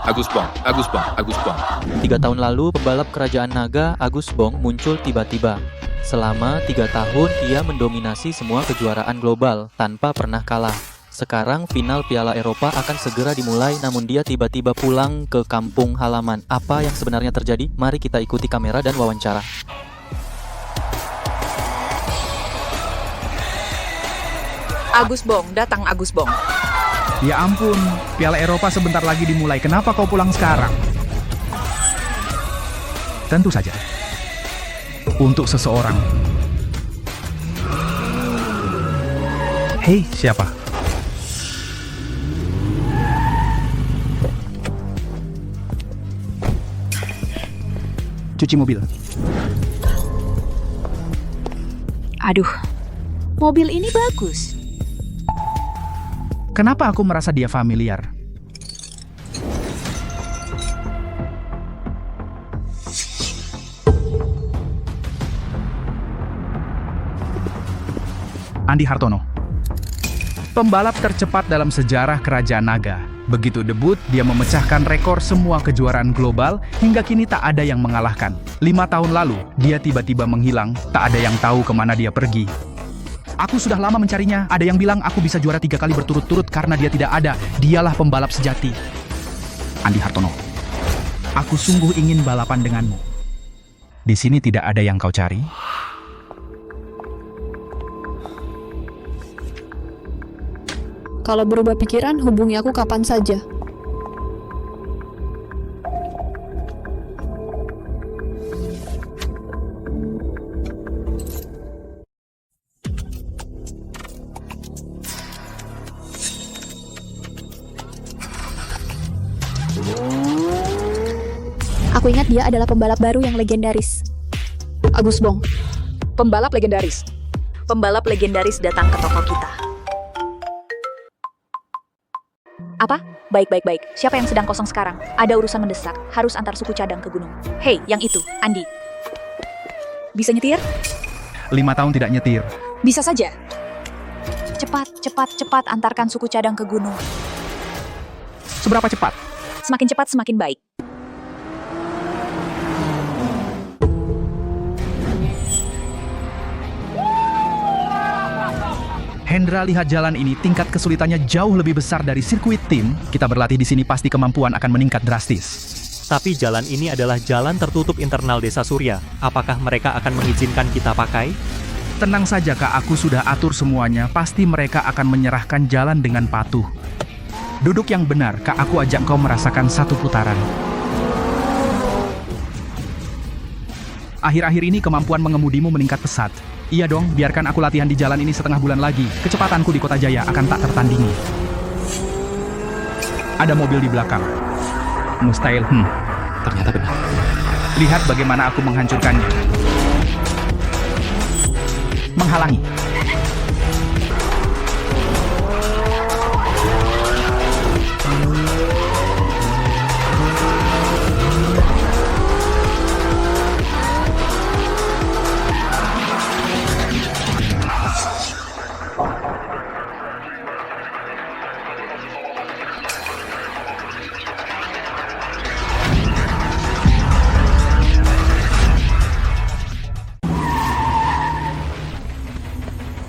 Agus Bong, Agus Bong, Agus Bong. 3 tahun lalu, pembalap kerajaan naga Agus Bong muncul tiba-tiba. Selama 3 tahun, ia mendominasi semua kejuaraan global tanpa pernah kalah. Sekarang final Piala Eropa akan segera dimulai, namun dia tiba-tiba pulang ke kampung halaman. Apa yang sebenarnya terjadi? Mari kita ikuti kamera dan wawancara. Agus Bong, datang Agus Bong. Ya ampun, Piala Eropa sebentar lagi dimulai. Kenapa kau pulang sekarang? Tentu saja. Untuk seseorang. Hei, siapa? Cuci mobil. Aduh, mobil ini bagus. Kenapa aku merasa dia familiar? Andi Hartono, pembalap tercepat dalam sejarah Kerajaan Naga. Begitu debut, dia memecahkan rekor semua kejuaraan global, hingga kini tak ada yang mengalahkan. 5 tahun lalu, dia tiba-tiba menghilang, tak ada yang tahu kemana dia pergi. Aku sudah lama mencarinya, ada yang bilang aku bisa juara 3 kali berturut-turut karena dia tidak ada. Dialah pembalap sejati. Andi Hartono, aku sungguh ingin balapan denganmu. Di sini tidak ada yang kau cari? Kalau berubah pikiran, hubungi aku kapan saja. Aku ingat dia adalah pembalap baru yang legendaris. Agus Bong. Pembalap legendaris. Pembalap legendaris datang ke toko kita. Apa? Baik. Siapa yang sedang kosong sekarang? Ada urusan mendesak, harus antar suku cadang ke gunung. Hei, yang itu, Andi. Bisa nyetir? 5 tahun tidak nyetir. Bisa saja. Cepat, antarkan suku cadang ke gunung. Seberapa cepat? Semakin cepat, semakin baik. Hendra, lihat jalan ini, tingkat kesulitannya jauh lebih besar dari sirkuit tim. Kita berlatih di sini pasti kemampuan akan meningkat drastis. Tapi jalan ini adalah jalan tertutup internal Desa Surya. Apakah mereka akan mengizinkan kita pakai? Tenang saja Kak, aku sudah atur semuanya. Pasti mereka akan menyerahkan jalan dengan patuh. Duduk yang benar, Kak, aku ajak kau merasakan 1 putaran. Akhir-akhir ini kemampuan mengemudimu meningkat pesat. Iya dong, biarkan aku latihan di jalan ini setengah bulan lagi. Kecepatanku di Kota Jaya akan tak tertandingi. Ada mobil di belakang. Mustahil, Ternyata benar. lihat bagaimana aku menghancurkannya. Menghalangi.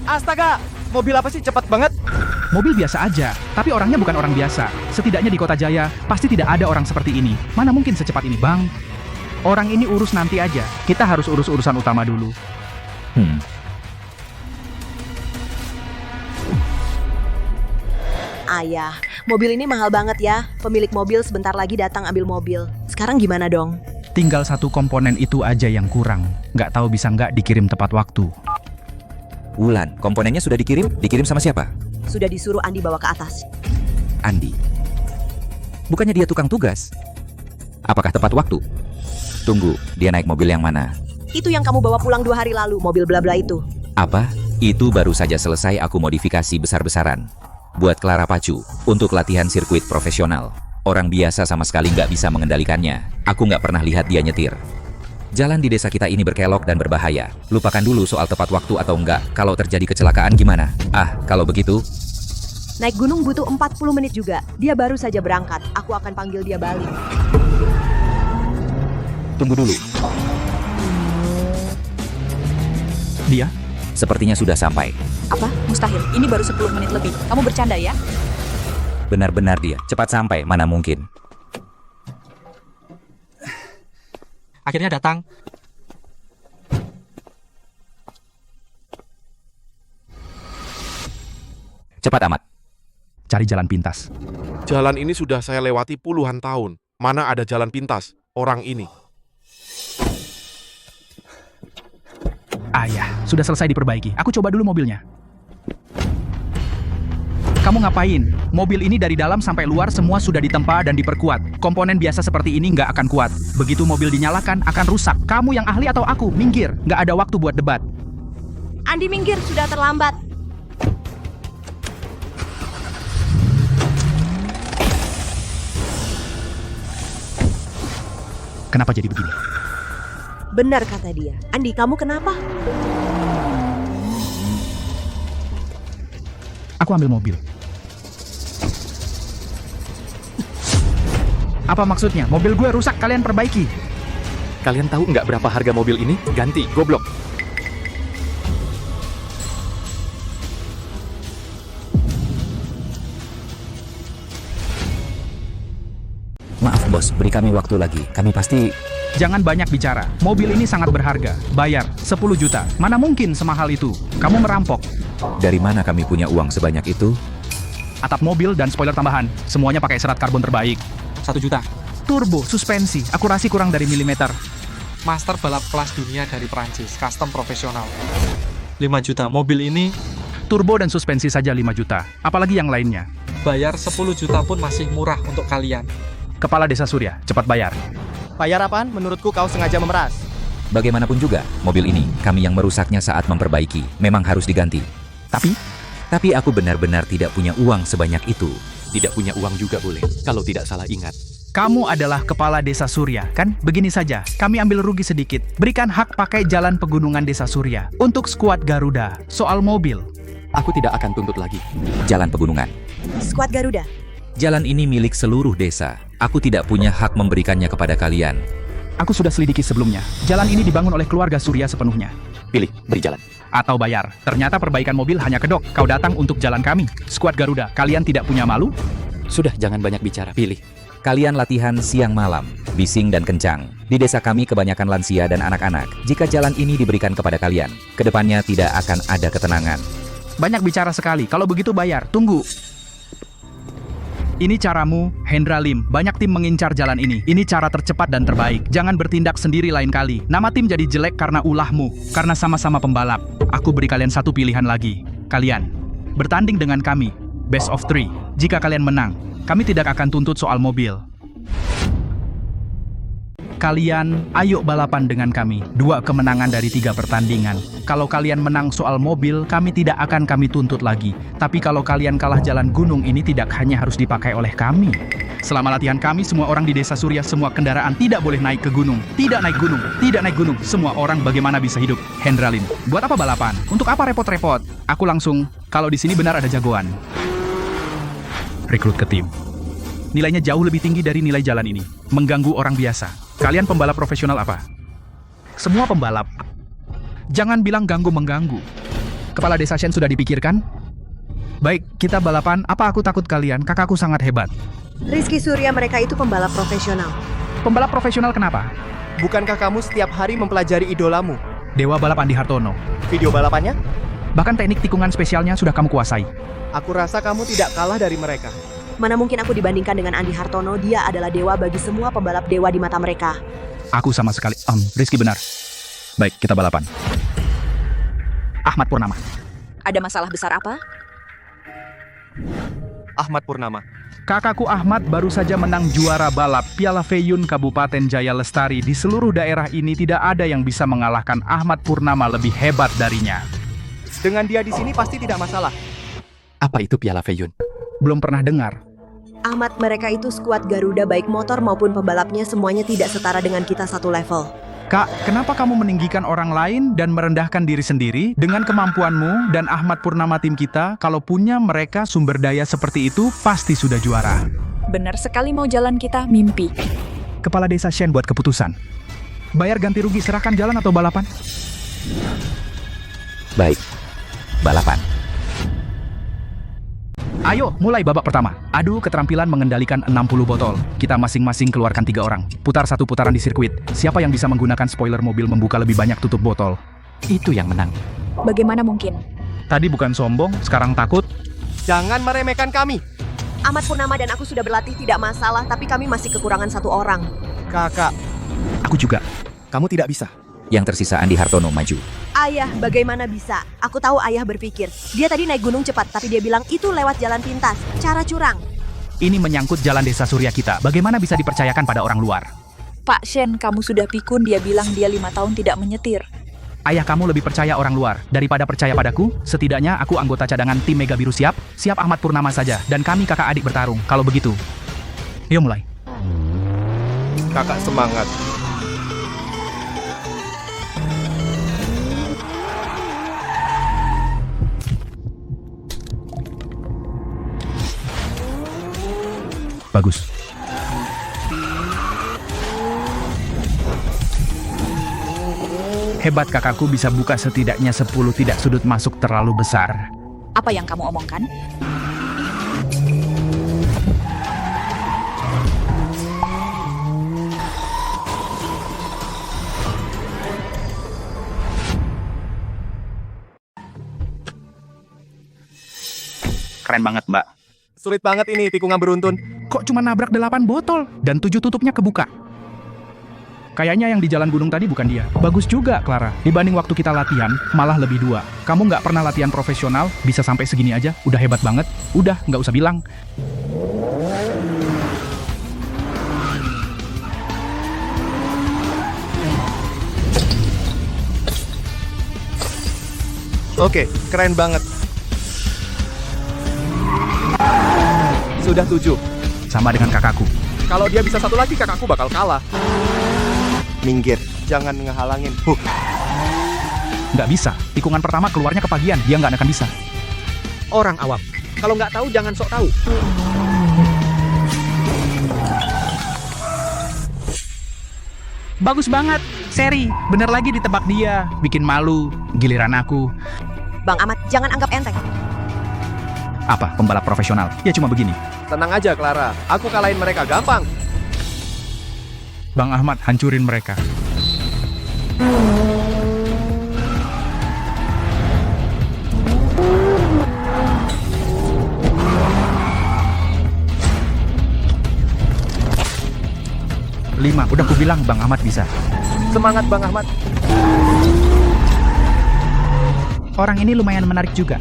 Astaga, mobil apa sih cepat banget? Mobil biasa aja, tapi orangnya bukan orang biasa. Setidaknya di Kota Jaya, pasti tidak ada orang seperti ini. Mana mungkin secepat ini, Bang? Orang ini urus nanti aja. Kita harus urus urusan utama dulu. Ayah, mobil ini mahal banget ya. Pemilik mobil sebentar lagi datang ambil mobil. Sekarang gimana dong? Tinggal 1 komponen itu aja yang kurang. Nggak tahu bisa nggak dikirim tepat waktu. Wulan, komponennya sudah dikirim? Dikirim sama siapa? Sudah disuruh Andi bawa ke atas. Andi. Bukannya dia tukang tugas? Apakah tepat waktu? Tunggu, dia naik mobil yang mana? Itu yang kamu bawa pulang 2 hari lalu, mobil bla bla itu. Apa? Itu baru saja selesai aku modifikasi besar-besaran. Buat Clara Pacu, untuk latihan sirkuit profesional. Orang biasa sama sekali nggak bisa mengendalikannya. Aku nggak pernah lihat dia nyetir. Jalan di desa kita ini berkelok dan berbahaya. Lupakan dulu soal tepat waktu atau enggak. Kalau terjadi kecelakaan gimana? Kalau begitu, Naik gunung butuh 40 menit juga. Dia baru saja berangkat. Aku akan panggil dia balik. Tunggu dulu. Dia? Sepertinya sudah sampai. Apa? Mustahil. Ini baru 10 menit lebih. Kamu bercanda ya? Benar-benar dia. Cepat sampai, mana mungkin. Akhirnya datang. Cepat amat. Cari jalan pintas. Jalan ini sudah saya lewati puluhan tahun. Mana ada jalan pintas? Orang ini. Ya, sudah selesai diperbaiki. Aku coba dulu mobilnya. Kamu ngapain? Mobil ini dari dalam sampai luar semua sudah ditempa dan diperkuat. Komponen biasa seperti ini nggak akan kuat. Begitu mobil dinyalakan, akan rusak. Kamu yang ahli atau aku? Minggir. Nggak ada waktu buat debat. Andi minggir, sudah terlambat. Kenapa jadi begini? Benar kata dia. Andi, kamu kenapa? Aku ambil mobil. Apa maksudnya? Mobil gue rusak, kalian perbaiki. Kalian tahu nggak berapa harga mobil ini? Ganti, goblok. Maaf bos, beri kami waktu lagi. Kami pasti... Jangan banyak bicara. Mobil ini sangat berharga. Bayar 10 juta. Mana mungkin semahal itu? Kamu merampok. Dari mana kami punya uang sebanyak itu? Atap mobil dan spoiler tambahan. Semuanya pakai serat karbon terbaik. 1 juta. Turbo, suspensi, akurasi kurang dari milimeter. Master balap kelas dunia dari Prancis, custom profesional. 5 juta. Mobil ini Turbo dan suspensi saja 5 juta. Apalagi yang lainnya. bayar 10 juta pun masih murah untuk kalian. Kepala Desa Surya, cepat bayar. Bayar apaan? Menurutku kau sengaja memeras. Bagaimanapun juga, mobil ini, kami yang merusaknya saat memperbaiki, memang harus diganti. Tapi aku benar-benar tidak punya uang sebanyak itu. Tidak punya uang juga boleh, kalau tidak salah ingat. Kamu adalah Kepala Desa Surya, kan? Begini saja, kami ambil rugi sedikit. Berikan hak pakai jalan pegunungan Desa Surya. Untuk skuad Garuda, soal mobil. Aku tidak akan tuntut lagi. Jalan pegunungan. Skuad Garuda. Jalan ini milik seluruh desa. Aku tidak punya hak memberikannya kepada kalian. Aku sudah selidiki sebelumnya. Jalan ini dibangun oleh keluarga Surya sepenuhnya. Pilih, beri jalan. Atau bayar. Ternyata perbaikan mobil hanya kedok. Kau datang untuk jalan kami. Skuad Garuda, kalian tidak punya malu? Sudah, jangan banyak bicara. Pilih. Kalian latihan siang malam, bising dan kencang. Di desa kami kebanyakan lansia dan anak-anak. Jika jalan ini diberikan kepada kalian, kedepannya tidak akan ada ketenangan. Banyak bicara sekali. Kalau begitu bayar. Tunggu. Ini caramu, Hendra Lim. Banyak tim mengincar jalan ini. Ini cara tercepat dan terbaik. Jangan bertindak sendiri lain kali. Nama tim jadi jelek karena ulahmu. Karena sama-sama pembalap. Aku beri kalian satu pilihan lagi. Kalian bertanding dengan kami. Best of 3. Jika kalian menang, kami tidak akan tuntut soal mobil. Kalian ayo balapan dengan kami. 2 kemenangan dari 3 pertandingan. Kalau kalian menang soal mobil, kami tidak akan kami tuntut lagi. Tapi kalau kalian kalah, jalan gunung ini tidak hanya harus dipakai oleh kami. Selama latihan kami, semua orang di Desa Surya, semua kendaraan tidak boleh naik ke gunung. Tidak naik gunung, tidak naik gunung. Semua orang bagaimana bisa hidup? Hendra Lim, buat apa balapan? Untuk apa repot-repot? Aku langsung, kalau di sini benar ada jagoan. Rekrut ke tim. Nilainya jauh lebih tinggi dari nilai jalan ini. Mengganggu orang biasa. Kalian pembalap profesional apa? Semua pembalap. Jangan bilang ganggu-mengganggu. Kepala Desa Shen sudah dipikirkan? Baik, kita balapan. Apa aku takut kalian? Kakakku sangat hebat. Rizky Surya, mereka itu pembalap profesional. Pembalap profesional kenapa? Bukankah kamu setiap hari mempelajari idolamu? Dewa balap Andi Hartono. Video balapannya? Bahkan teknik tikungan spesialnya sudah kamu kuasai. Aku rasa kamu tidak kalah dari mereka. Mana mungkin aku dibandingkan dengan Andi Hartono, dia adalah dewa bagi semua pembalap dewa di mata mereka. Aku sama sekali... Rizky benar. Baik, kita balapan. Ahmad Purnama. Ada masalah besar apa? Ahmad Purnama. Kakakku Ahmad baru saja menang juara balap Piala Feyun Kabupaten Jaya Lestari. Di seluruh daerah ini tidak ada yang bisa mengalahkan Ahmad Purnama lebih hebat darinya. Dengan dia di sini pasti tidak masalah. Apa itu Piala Feyun? Belum pernah dengar. Ahmad, mereka itu skuad Garuda, baik motor maupun pembalapnya semuanya tidak setara dengan kita satu level. Kak, kenapa kamu meninggikan orang lain dan merendahkan diri sendiri? Dengan kemampuanmu dan Ahmad Purnama tim kita, kalau punya mereka sumber daya seperti itu, pasti sudah juara. Benar sekali mau jalan kita, mimpi. Kepala desa Shen buat keputusan. Bayar ganti rugi, serahkan jalan atau balapan? Baik. Balapan. Ayo, mulai babak pertama. Adu keterampilan mengendalikan 60 botol. Kita masing-masing keluarkan 3 orang. Putar 1 putaran di sirkuit. Siapa yang bisa menggunakan spoiler mobil membuka lebih banyak tutup botol? Itu yang menang. Bagaimana mungkin? Tadi bukan sombong, sekarang takut. Jangan meremehkan kami. Ahmad Purnama dan aku sudah berlatih tidak masalah, tapi kami masih kekurangan 1 orang. Kakak, Aku juga. kamu tidak bisa. Yang tersisa Andi Hartono maju. Ayah, bagaimana bisa? Aku tahu ayah berpikir. Dia tadi naik gunung cepat, tapi dia bilang itu lewat jalan pintas. Cara curang. Ini menyangkut jalan desa surya kita. Bagaimana bisa dipercayakan pada orang luar? Pak Shen, kamu sudah pikun, dia bilang dia 5 tahun tidak menyetir. Ayah kamu lebih percaya orang luar daripada percaya padaku. Setidaknya aku anggota cadangan tim Mega Biru siap. Siap Ahmad Purnama saja. Dan kami kakak adik bertarung. Kalau begitu, yuk mulai. Kakak semangat. Bagus. Hebat kakakku bisa buka setidaknya 10 tidak sudut masuk terlalu besar. Apa yang kamu omongkan? Keren banget, Mbak. Sulit banget ini tikungan beruntun. Kok cuma nabrak 8 botol dan 7 tutupnya kebuka? Kayaknya yang di jalan gunung tadi bukan dia. Bagus juga, Clara. Dibanding waktu kita latihan, malah lebih 2. Kamu nggak pernah latihan profesional, bisa sampai segini aja. Udah hebat banget. Udah, nggak usah bilang. Oke, keren banget. Sudah 7. Sama dengan kakakku. Kalau dia bisa 1 lagi, kakakku bakal kalah. Minggir, jangan ngehalangin. Nggak bisa. Tikungan pertama keluarnya kepagian. Dia nggak akan bisa. Orang awam. Kalau nggak tahu, jangan sok tahu. Bagus banget. Seri. Bener lagi ditebak dia. Bikin malu. Giliran aku. Bang Ahmad, jangan anggap enteng. Apa? Pembalap profesional? Ya cuma begini. Tenang aja, Clara. Aku kalahin mereka gampang. Bang Ahmad hancurin mereka. Lima, udah ku bilang Bang Ahmad bisa. Semangat, Bang Ahmad. Orang ini lumayan menarik juga.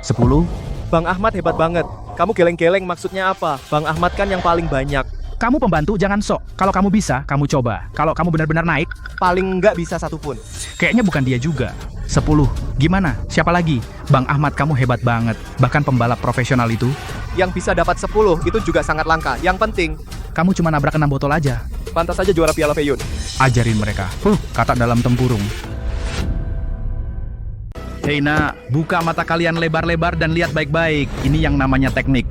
Sepuluh. Bang Ahmad hebat banget. Kamu geleng-geleng maksudnya apa? Bang Ahmad kan yang paling banyak. Kamu pembantu, jangan sok. Kalau kamu bisa, kamu coba. Kalau kamu benar-benar naik, Paling nggak bisa 1 pun. kayaknya bukan dia juga. 10. Gimana? Siapa lagi? Bang Ahmad, kamu hebat banget. Bahkan pembalap profesional itu. Yang bisa dapat 10 itu juga sangat langka. Yang penting, Kamu cuma nabrak 6 botol aja. pantas saja juara Piala Feyun. Ajarin mereka. Kata dalam tempurung. Hei nak, buka mata kalian lebar-lebar dan lihat baik-baik. Ini yang namanya teknik.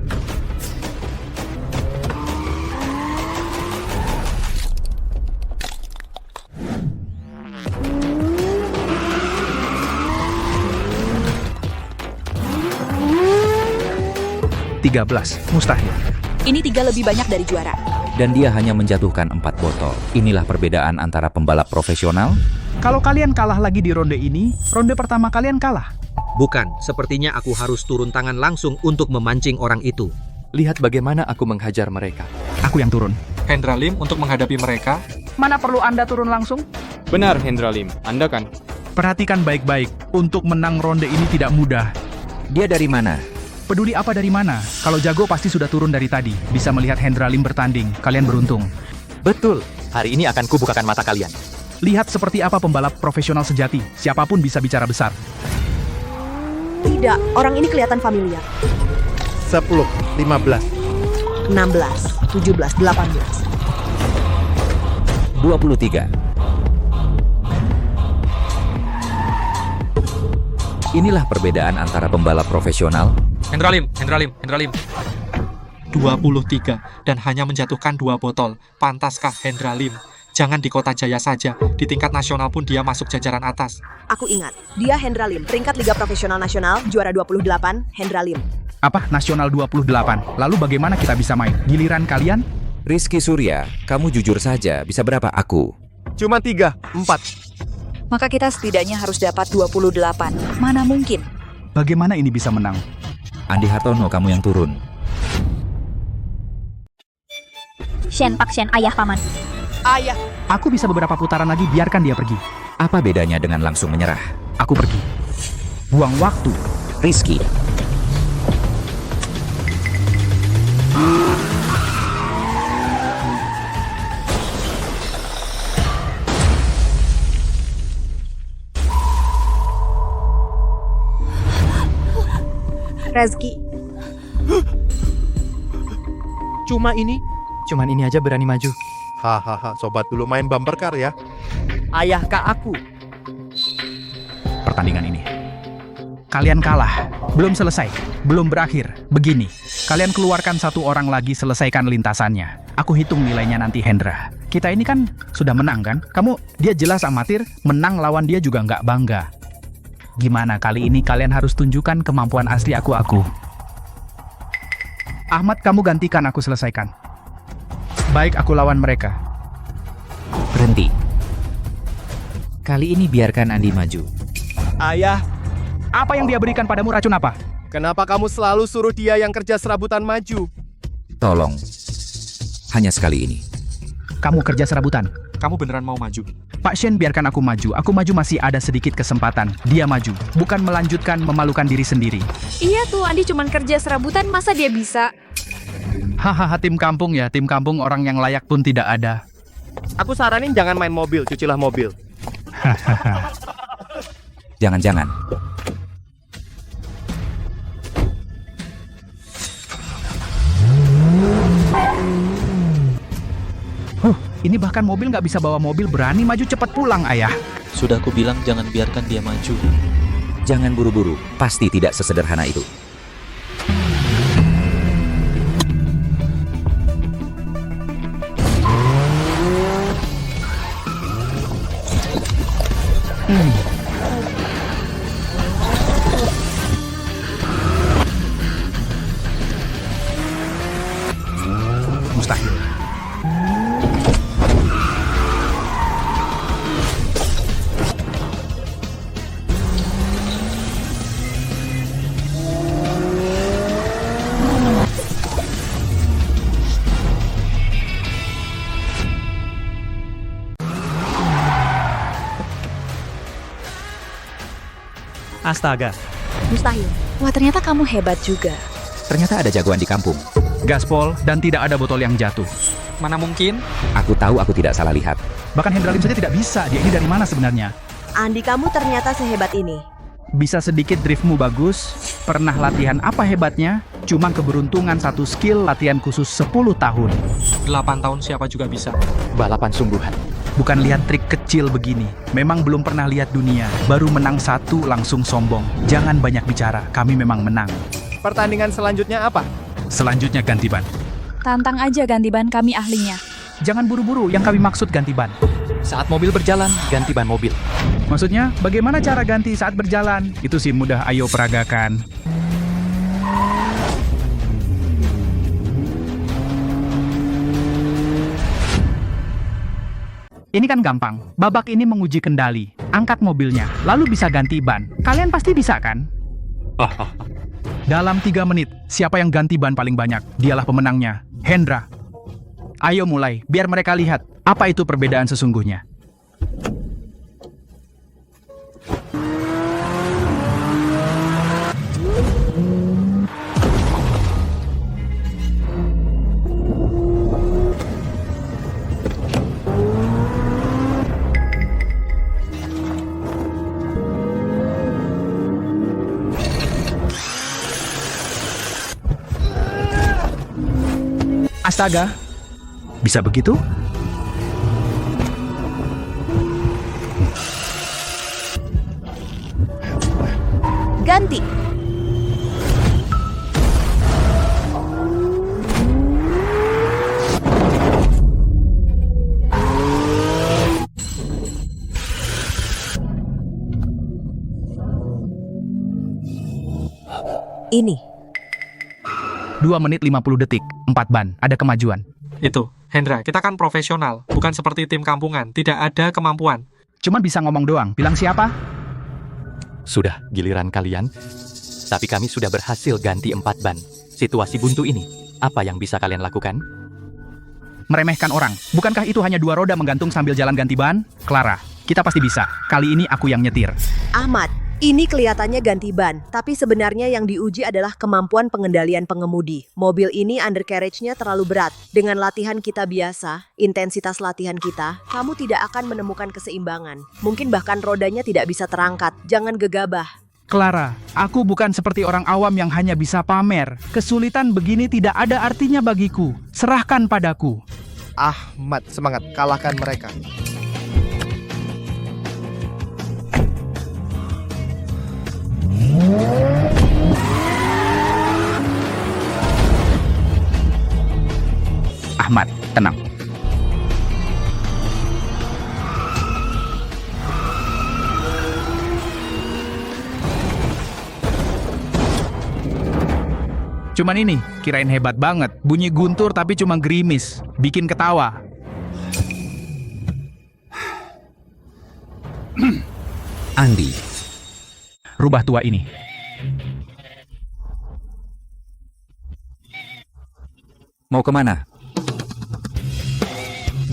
Mustahil. Ini 3 lebih banyak dari juara. Dan dia hanya menjatuhkan 4 botol. Inilah perbedaan antara pembalap profesional. Kalau kalian kalah lagi di ronde ini, ronde pertama kalian kalah. Bukan, sepertinya aku harus turun tangan langsung untuk memancing orang itu. Lihat bagaimana aku menghajar mereka. Aku yang turun. Hendra Lim untuk menghadapi mereka. Mana perlu Anda turun langsung? Benar, Hendra Lim. Anda kan? Perhatikan baik-baik. Untuk menang ronde ini tidak mudah. Dia dari mana? Peduli apa dari mana? Kalau jago pasti sudah turun dari tadi. Bisa melihat Hendra Lim bertanding. Kalian beruntung. Betul. Hari ini akan kubukakan mata kalian. Lihat seperti apa pembalap profesional sejati. Siapapun bisa bicara besar. Tidak, orang ini kelihatan familiar. 10, 15, 17, 18. 23. Inilah perbedaan antara pembalap profesional 23 dan hanya menjatuhkan 2 botol. Pantaskah Hendra Lim? Jangan di Kota Jaya saja, di tingkat nasional pun dia masuk jajaran atas. Aku ingat, dia Hendra Lim, peringkat Liga Profesional Nasional, juara 28, Hendra Lim. Apa? Nasional 28? Lalu bagaimana kita bisa main? Giliran kalian? Rizky Surya, kamu jujur saja, bisa berapa aku? Cuma 3, 4. Maka kita setidaknya harus dapat 28. Mana mungkin? Bagaimana ini bisa menang? Andi Hartono, kamu yang turun. Shen Pak Shen, ayah paman. Ayah. Aku bisa beberapa putaran lagi, biarkan dia pergi. Apa bedanya dengan langsung menyerah? Aku pergi. Buang waktu. Rizky. Rezeki. Cuma ini? Cuman ini aja berani maju. Hahaha, sobat dulu main bumper car ya. Ayah kak aku. Pertandingan ini. Kalian kalah. Belum selesai. Belum berakhir. Begini. Kalian keluarkan satu orang lagi, selesaikan lintasannya. Aku hitung nilainya nanti, Hendra. Kita ini kan sudah menang kan? Dia jelas amatir, menang lawan dia juga nggak bangga. Gimana kali ini kalian harus tunjukkan kemampuan asli aku. Ahmad, kamu gantikan aku selesaikan. Baik, aku lawan mereka. Berhenti. Kali ini biarkan Andi maju. Ayah, Apa yang dia berikan padamu, racun apa? kenapa kamu selalu suruh dia yang kerja serabutan maju? Tolong. Hanya sekali ini. Kamu kerja serabutan. Kamu beneran mau maju? Pak Shen, biarkan aku maju. Aku maju masih ada sedikit kesempatan. Dia maju. Bukan melanjutkan memalukan diri sendiri. Iya tuh, Andi cuman kerja serabutan, masa dia bisa? Hahaha, tim kampung ya. Tim kampung orang yang layak pun tidak ada. Aku saranin jangan main mobil, cucilah mobil. Jangan-jangan. Ini bahkan mobil nggak bisa bawa mobil, berani maju, cepat pulang, ayah. Sudah aku bilang jangan biarkan dia maju. Jangan buru-buru. Pasti tidak sesederhana itu. Mustahil. Astaga. Mustahil. Wah, ternyata kamu hebat juga. Ternyata ada jagoan di kampung. Gaspol, dan tidak ada botol yang jatuh. Mana mungkin? Aku tahu aku tidak salah lihat. Bahkan Hendra Lim saja tidak bisa. Dia ini dari mana sebenarnya? Andi, kamu ternyata sehebat ini. Bisa sedikit driftmu bagus. Pernah latihan apa hebatnya? Cuma keberuntungan satu skill latihan khusus 10 tahun. 8 tahun siapa juga bisa. Balapan sungguhan. Bukan lihat trik kecil begini. Memang belum pernah lihat dunia. Baru menang satu langsung sombong. Jangan banyak bicara. Kami memang menang. Pertandingan selanjutnya apa? Selanjutnya ganti ban. Tantang aja ganti ban, kami ahlinya. Jangan buru-buru. Yang kami maksud ganti ban. Saat mobil berjalan, ganti ban mobil. Maksudnya, bagaimana cara ganti saat berjalan? Itu sih mudah, ayo peragakan. Ini kan gampang. Babak ini menguji kendali. Angkat mobilnya, lalu bisa ganti ban. Kalian pasti bisa kan? Dalam 3 menit, siapa yang ganti ban paling banyak? Dialah pemenangnya. Hendra. Ayo mulai, biar mereka lihat apa itu perbedaan sesungguhnya. Astaga, bisa begitu? Ganti. Ini. 2 menit 50 detik, 4 ban, ada kemajuan. Itu, Hendra, kita kan profesional, bukan seperti tim kampungan, tidak ada kemampuan. Cuman bisa ngomong doang, bilang siapa? Sudah giliran kalian. Tapi kami sudah berhasil ganti 4 ban. Situasi buntu ini, apa yang bisa kalian lakukan? Meremehkan orang. Bukankah itu hanya 2 roda menggantung sambil jalan ganti ban? Clara, kita pasti bisa. Kali ini aku yang nyetir. Ahmad, ini kelihatannya ganti ban, tapi sebenarnya yang diuji adalah kemampuan pengendalian pengemudi. Mobil ini undercarriage-nya terlalu berat. Dengan latihan kita biasa, intensitas latihan kita, kamu tidak akan menemukan keseimbangan. Mungkin bahkan rodanya tidak bisa terangkat. Jangan gegabah. Clara, aku bukan seperti orang awam yang hanya bisa pamer. Kesulitan begini tidak ada artinya bagiku. Serahkan padaku. Ahmad, semangat, kalahkan mereka. Ahmad, tenang. Cuman ini, kirain hebat banget. Bunyi guntur tapi cuma gerimis. Bikin ketawa. Andi. Rubah tua ini. Mau kemana?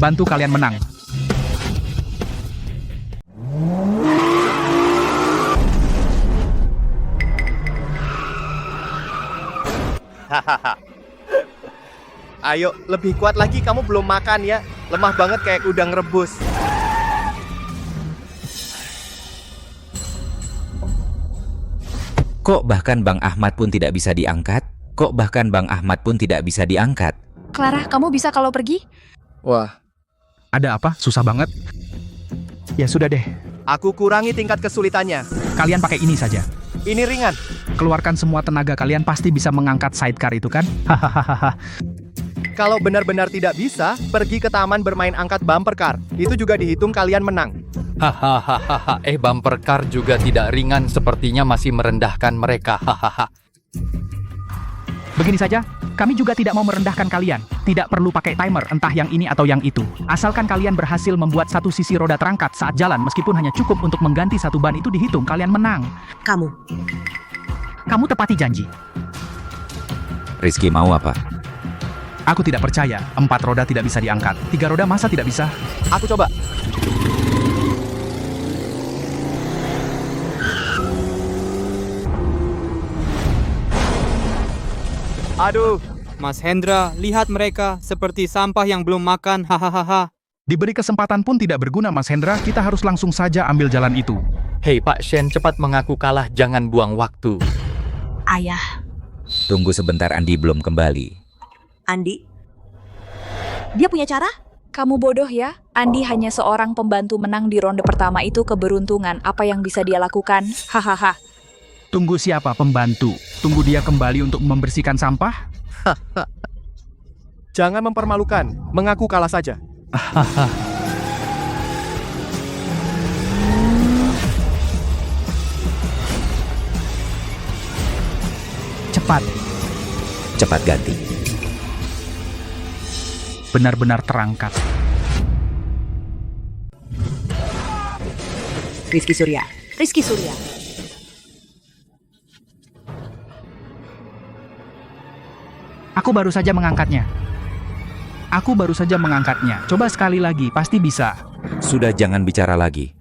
Bantu kalian menang. Hahaha. Ayo, lebih kuat lagi, kamu belum makan ya. Lemah banget kayak udang rebus. Kok bahkan Bang Ahmad pun tidak bisa diangkat? Kok bahkan Bang Ahmad pun tidak bisa diangkat? Clara, kamu bisa kalau pergi? Wah, ada apa? Susah banget. Ya sudah deh, aku kurangi tingkat kesulitannya. kalian pakai ini saja. Ini ringan. Keluarkan semua tenaga kalian, pasti bisa mengangkat sidecar itu kan? Hahaha. Kalau benar-benar tidak bisa, pergi ke taman bermain angkat bumper car. Itu juga dihitung kalian menang. Hahaha, bumper car juga tidak ringan, sepertinya masih merendahkan mereka. Hahaha. Begini saja, kami juga tidak mau merendahkan kalian. Tidak perlu pakai timer, entah yang ini atau yang itu. Asalkan kalian berhasil membuat satu sisi roda terangkat saat jalan, meskipun hanya cukup untuk mengganti 1 ban, itu dihitung kalian menang. Kamu tepati janji. Rizky mau apa? Aku tidak percaya, 4 roda tidak bisa diangkat. 3 roda masa tidak bisa? Aku coba. Aduh. Mas Hendra, lihat mereka seperti sampah yang belum makan, hahaha. Diberi kesempatan pun tidak berguna, Mas Hendra. Kita harus langsung saja ambil jalan itu. Hei Pak Shen, cepat mengaku kalah, jangan buang waktu. Ayah. Tunggu sebentar, Andi belum kembali. Andi? Dia punya cara? Kamu bodoh ya? Andi hanya seorang pembantu menang di ronde pertama, itu keberuntungan. Apa yang bisa dia lakukan? Hahaha. Tunggu siapa pembantu? Tunggu dia kembali untuk membersihkan sampah? Jangan mempermalukan, mengaku kalah saja. Cepat. Cepat ganti. Benar-benar terangkat. Rizky Surya. Rizky Surya. Aku baru saja mengangkatnya. Aku baru saja mengangkatnya. Coba sekali lagi, pasti bisa. Sudah, jangan bicara lagi.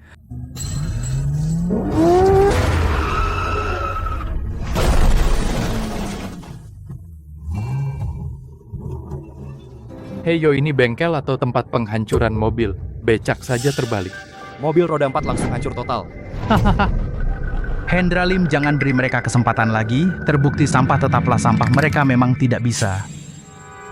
Hei yo, ini bengkel atau tempat penghancuran mobil? Becak saja terbalik. Mobil roda 4 langsung hancur total. Hendra Lim, jangan beri mereka kesempatan lagi. Terbukti sampah tetaplah sampah, mereka memang tidak bisa.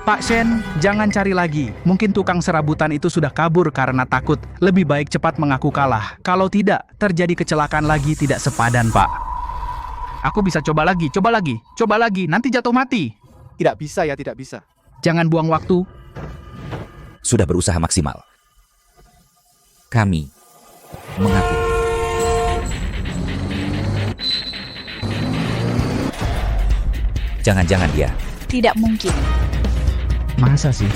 Pak Shen, jangan cari lagi. Mungkin tukang serabutan itu sudah kabur karena takut. Lebih baik cepat mengaku kalah. Kalau tidak, terjadi kecelakaan lagi tidak sepadan, Pak. Aku bisa coba lagi. Nanti jatuh mati. Tidak bisa ya, tidak bisa. Jangan buang waktu. Sudah berusaha maksimal. Kami mengaku. Jangan-jangan dia. Tidak mungkin. Masa sih?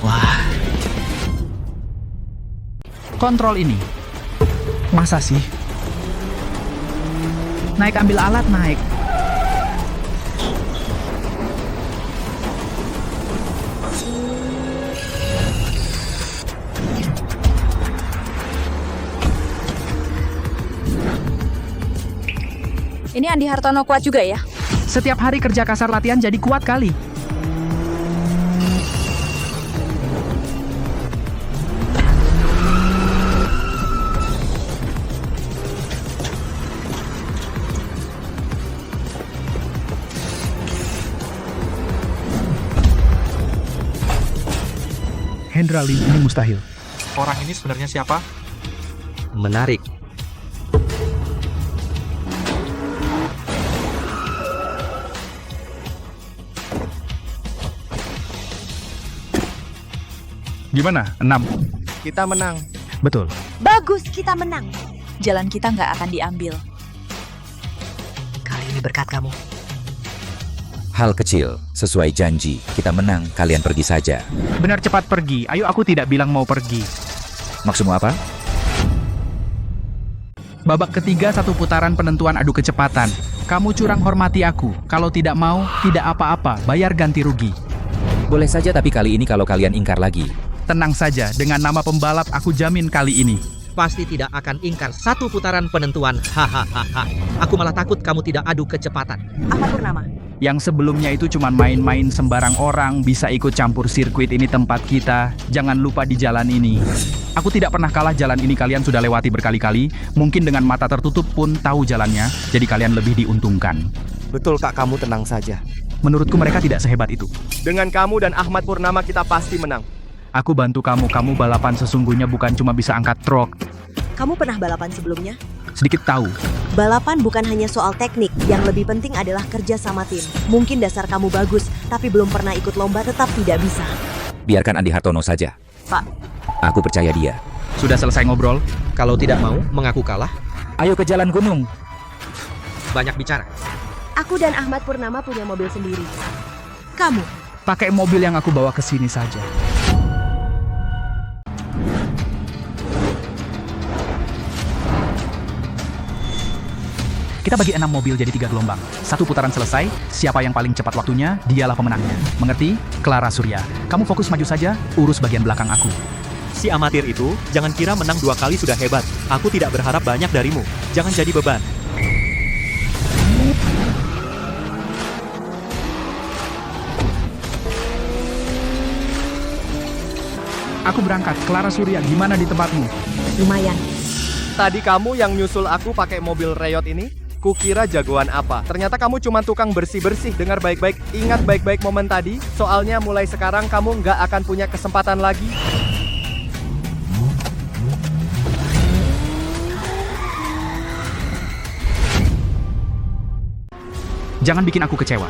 Wah. Kontrol ini. Masa sih? Naik, ambil alat, naik. Ini Andi Hartono kuat juga ya? Setiap hari kerja kasar latihan jadi kuat kali. Hendra Lim ini mustahil. Orang ini sebenarnya siapa? Menarik. Gimana? 6. Kita menang. Betul. Bagus, kita menang. Jalan kita nggak akan diambil. Kali ini berkat kamu. Hal kecil, sesuai janji. Kita menang, kalian pergi saja. Benar, cepat pergi. Ayo, aku tidak bilang mau pergi. Maksudmu apa? Babak ketiga, 1 putaran penentuan adu kecepatan. Kamu curang hormati aku. Kalau tidak mau, tidak apa-apa. Bayar ganti rugi. Boleh saja, tapi kali ini kalau kalian ingkar lagi. Tenang saja, dengan nama pembalap aku jamin kali ini. Pasti tidak akan ingkar 1 putaran penentuan. Hahaha. Aku malah takut kamu tidak adu kecepatan. Ahmad Purnama. Yang sebelumnya itu cuma main-main sembarang orang bisa ikut campur sirkuit, ini tempat kita. Jangan lupa di jalan ini. Aku tidak pernah kalah, jalan ini kalian sudah lewati berkali-kali. Mungkin dengan mata tertutup pun tahu jalannya, jadi kalian lebih diuntungkan. Betul Kak, kamu tenang saja. Menurutku mereka tidak sehebat itu. Dengan kamu dan Ahmad Purnama kita pasti menang. Aku bantu kamu balapan sesungguhnya bukan cuma bisa angkat truk. Kamu pernah balapan sebelumnya? Sedikit tahu. Balapan bukan hanya soal teknik, yang lebih penting adalah kerja sama tim. Mungkin dasar kamu bagus, tapi belum pernah ikut lomba tetap tidak bisa. Biarkan Andi Hartono saja. Pak. Aku percaya dia. Sudah selesai ngobrol? Kalau tidak mau mengaku kalah, ayo ke jalan gunung. Banyak bicara. Aku dan Ahmad Purnama punya mobil sendiri. Kamu? Pakai mobil yang aku bawa ke sini saja. Kita bagi 6 mobil jadi 3 gelombang. 1 putaran selesai, siapa yang paling cepat waktunya, dialah pemenangnya. Mengerti? Clara Surya. Kamu fokus maju saja, urus bagian belakang aku. Si amatir itu, jangan kira menang 2 kali sudah hebat. Aku tidak berharap banyak darimu. Jangan jadi beban. Aku berangkat. Clara Surya, gimana di tempatmu? Lumayan. Tadi kamu yang nyusul aku pakai mobil Reyot ini? Kukira jagoan apa? Ternyata kamu cuma tukang bersih-bersih. Dengar baik-baik, ingat baik-baik momen tadi. Soalnya mulai sekarang kamu nggak akan punya kesempatan lagi. Jangan bikin aku kecewa.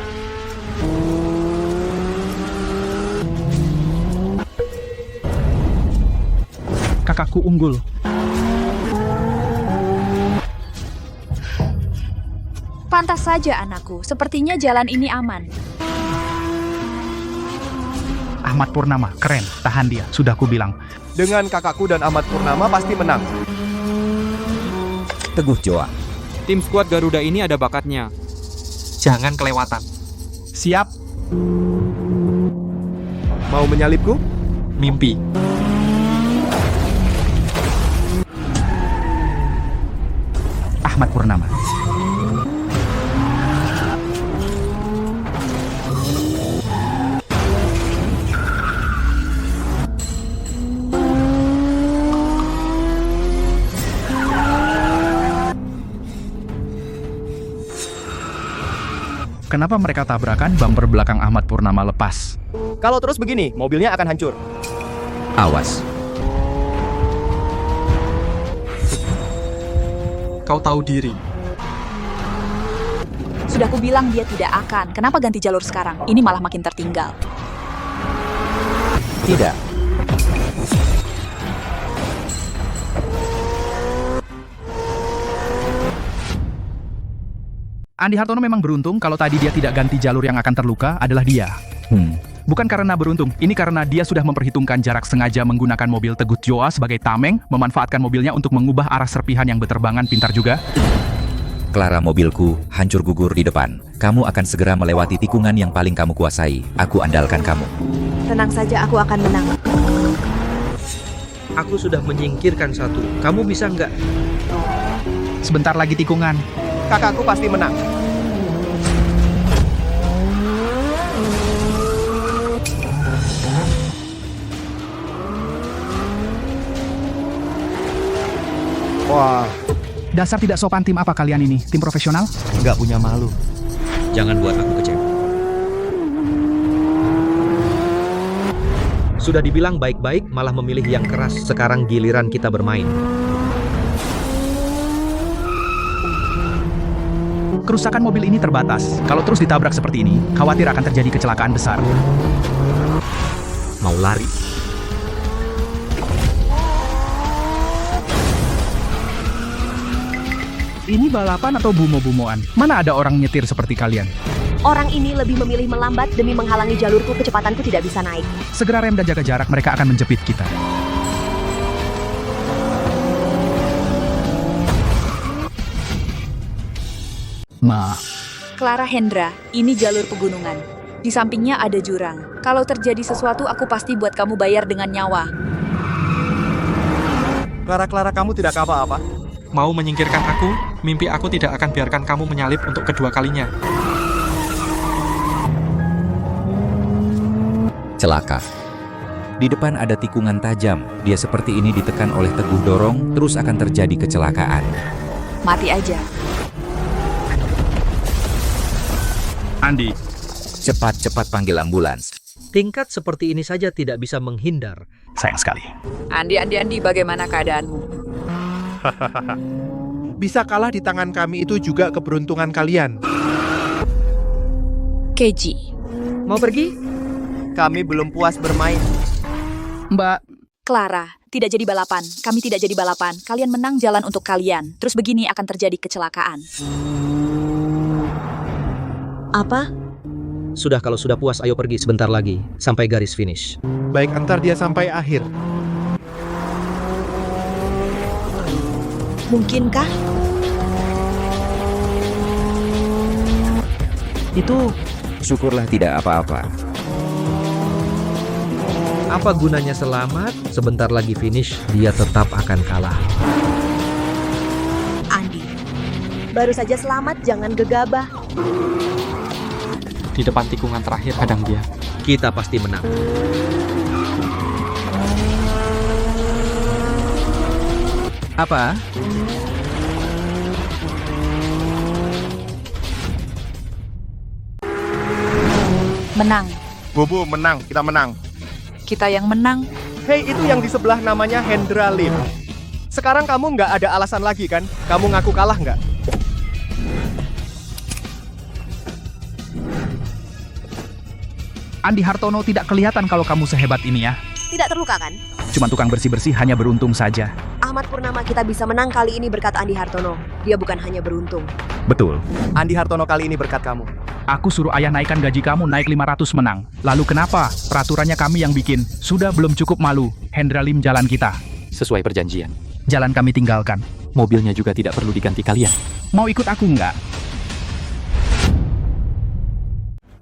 Kakakku unggul. Pantas saja anakku, sepertinya jalan ini aman. Ahmad Purnama, keren. Tahan dia, sudah ku bilang. Dengan kakakku dan Ahmad Purnama pasti menang. Teguh Joa. Tim skuad Garuda ini ada bakatnya. Jangan kelewatan. Siap. Mau menyalipku? Mimpi. Ahmad Purnama. Kenapa mereka tabrakan bumper belakang Ahmad Purnama lepas? Kalau terus begini, mobilnya akan hancur. Awas. Kau tahu diri. Sudah aku bilang dia tidak akan. Kenapa ganti jalur sekarang? Ini malah makin tertinggal. Tidak. Andi Hartono memang beruntung kalau tadi dia tidak ganti jalur. Yang akan terluka adalah dia. Bukan karena beruntung, ini karena dia sudah memperhitungkan jarak, sengaja menggunakan mobil Teguh Joa sebagai tameng, memanfaatkan mobilnya untuk mengubah arah serpihan yang berterbangan. Pintar juga. Clara, mobilku hancur gugur di depan. Kamu akan segera melewati tikungan yang paling kamu kuasai. Aku andalkan kamu. Tenang saja, aku akan menang. Aku sudah menyingkirkan satu. Kamu bisa nggak? Sebentar lagi tikungan. Kakakku pasti menang. Wah, Dasar tidak sopan. Tim apa kalian ini? Tim profesional? nggak punya malu. Jangan buat aku kecewa. Sudah dibilang baik-baik, malah memilih yang keras. Sekarang giliran kita bermain. Kerusakan mobil ini terbatas. Kalau terus ditabrak seperti ini, khawatir akan terjadi kecelakaan besar. Mau lari? Ini balapan atau bumo-bumoan? Mana ada orang nyetir seperti kalian? Orang ini lebih memilih melambat demi menghalangi jalurku, kecepatanku tidak bisa naik. Segera rem dan jaga jarak, mereka akan menjepit kita. Clara Hendra, ini jalur pegunungan. Di sampingnya ada jurang. Kalau terjadi sesuatu, aku pasti buat kamu bayar dengan nyawa. Clara, kamu tidak apa-apa. Mau menyingkirkan aku? Mimpi aku tidak akan biarkan kamu menyalip untuk kedua kalinya. Celaka. Di depan ada tikungan tajam. Dia seperti ini ditekan oleh Teguh dorong, terus akan terjadi kecelakaan. Mati aja. Andi, cepat panggil ambulans. Tingkat seperti ini saja tidak bisa menghindar. Sayang sekali. Andi, bagaimana keadaanmu? Bisa kalah di tangan kami itu juga keberuntungan kalian. Keji. Mau pergi? Kami belum puas bermain. Mbak. Clara, tidak jadi balapan. Kami tidak jadi balapan. Kalian menang, jalan untuk kalian. Terus begini akan terjadi kecelakaan. Apa? Sudah, kalau sudah puas, ayo pergi sebentar lagi. Sampai garis finish. Baik, antar dia sampai akhir. Mungkinkah? Itu syukurlah tidak apa-apa. Apa gunanya selamat? Sebentar lagi finish, dia tetap akan kalah. Andi, baru saja selamat, jangan gegabah. Di depan tikungan terakhir hadang dia. Kita pasti menang. Apa? Menang. Bobo menang, kita menang. Kita yang menang. Hei, itu yang di sebelah namanya Hendra Lim. Sekarang kamu nggak ada alasan lagi kan? Kamu ngaku kalah nggak? Andi Hartono, tidak kelihatan kalau kamu sehebat ini ya. Tidak terluka kan? Cuma tukang bersih-bersih, hanya beruntung saja. Ahmad Purnama, kita bisa menang kali ini berkat Andi Hartono. Dia bukan hanya beruntung. Betul. Andi Hartono kali ini berkat kamu. Aku suruh ayah naikkan gaji kamu, naik 500 menang. Lalu kenapa? Peraturannya kami yang bikin. Sudah belum cukup malu. Hendra Lim jalan kita. Sesuai perjanjian. Jalan kami tinggalkan. Mobilnya juga tidak perlu diganti kalian. Mau ikut aku nggak?